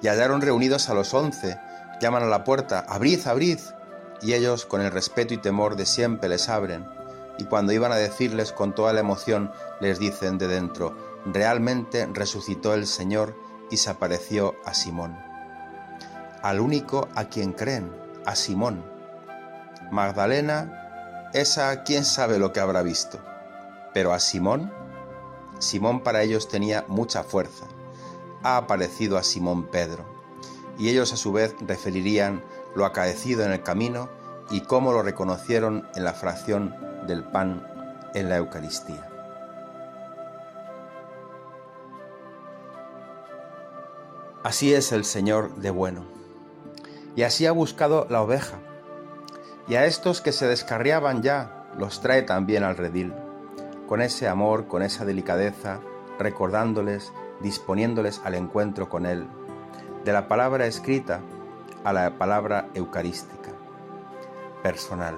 Speaker 1: Y hallaron reunidos a los 11, llaman a la puerta: «Abrid, abrid». Y ellos, con el respeto y temor de siempre, les abren. Y cuando iban a decirles con toda la emoción, les dicen de dentro: «Realmente resucitó el Señor y se apareció a Simón». Al único a quien creen, a Simón. Magdalena, esa quién sabe lo que habrá visto. Pero a Simón para ellos tenía mucha fuerza. Ha aparecido a Simón Pedro. Y ellos a su vez referirían lo acaecido en el camino y cómo lo reconocieron en la fracción del pan en la Eucaristía. Así es el Señor de bueno. Y así ha buscado la oveja. Y a estos que se descarriaban ya, los trae también al redil, con ese amor, con esa delicadeza, recordándoles, disponiéndoles al encuentro con Él, de la palabra escrita a la palabra eucarística, personal.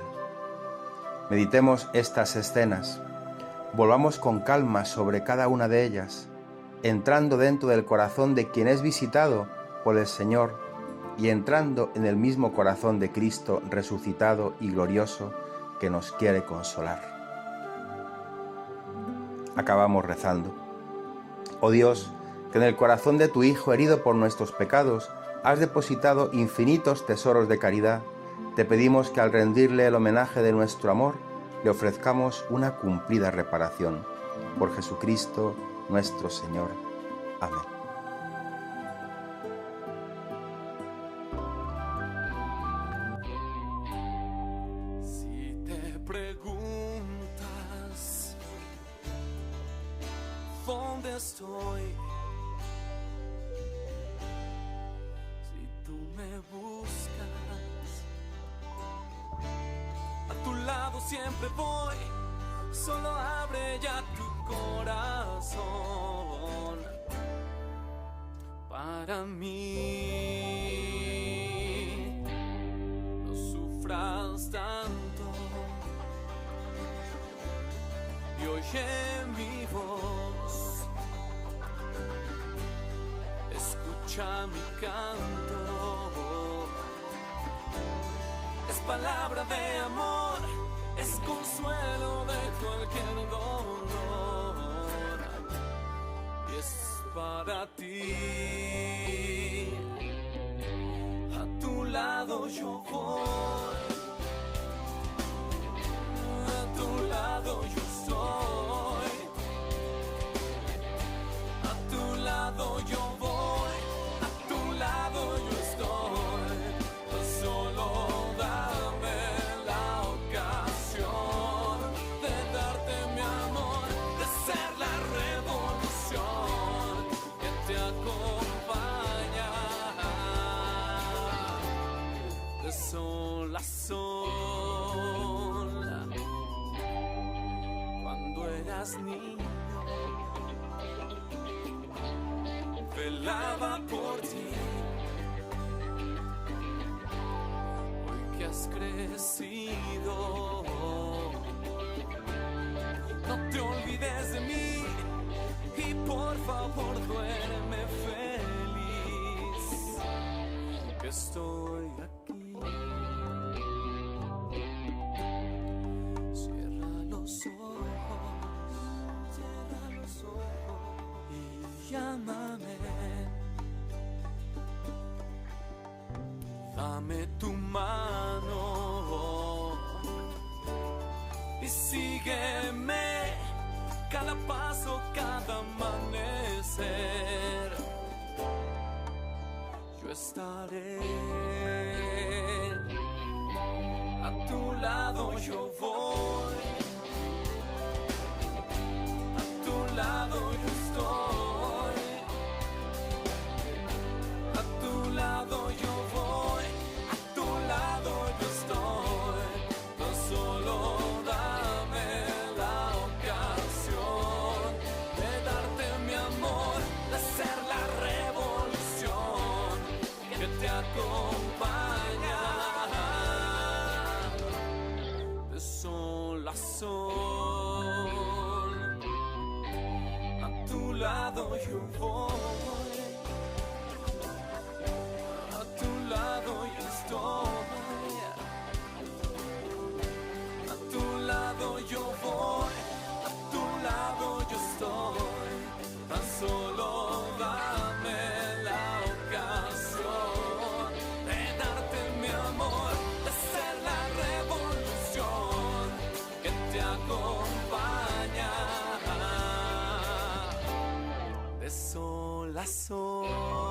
Speaker 1: Meditemos estas escenas, volvamos con calma sobre cada una de ellas, entrando dentro del corazón de quien es visitado por el Señor y entrando en el mismo corazón de Cristo resucitado y glorioso que nos quiere consolar. Acabamos rezando. Oh Dios, que en el corazón de tu Hijo herido por nuestros pecados has depositado infinitos tesoros de caridad, te pedimos que al rendirle el homenaje de nuestro amor, le ofrezcamos una cumplida reparación. Por Jesucristo nuestro Señor. Amén.
Speaker 3: Si te preguntas dónde estoy, si tú me buscas, lado siempre voy. Solo abre ya tu corazón para mí. No sufras tanto y oye mi voz. Escucha mi canto. Es palabra de amor, es consuelo de cualquier dolor, y es para ti. A tu lado yo voy, a tu lado yo estoy, a tu lado yo voy, a tu lado yo estoy. Solo dame la ocasión de darte mi amor, de ser la revolución que te acompaña de sol a sol. Cuando eras niño, velaba por ti. Has crecido, no te olvides de mí y por favor duerme feliz, que estoy aquí. Cierra los ojos y llámame. Dame tu mano y sígueme cada paso, cada amanecer. Yo estaré a tu lado, yo voy, a tu lado yo estoy, a tu lado yo voy. Yo estoy, no solo dame la ocasión de darte mi amor, de ser la revolución que te acompaña de sol a sol. A tu lado yo voy, a tu lado yo estoy. Yo voy, a tu lado yo estoy, tan solo dame la ocasión de darte mi amor, de ser la revolución que te acompaña de sol a sol.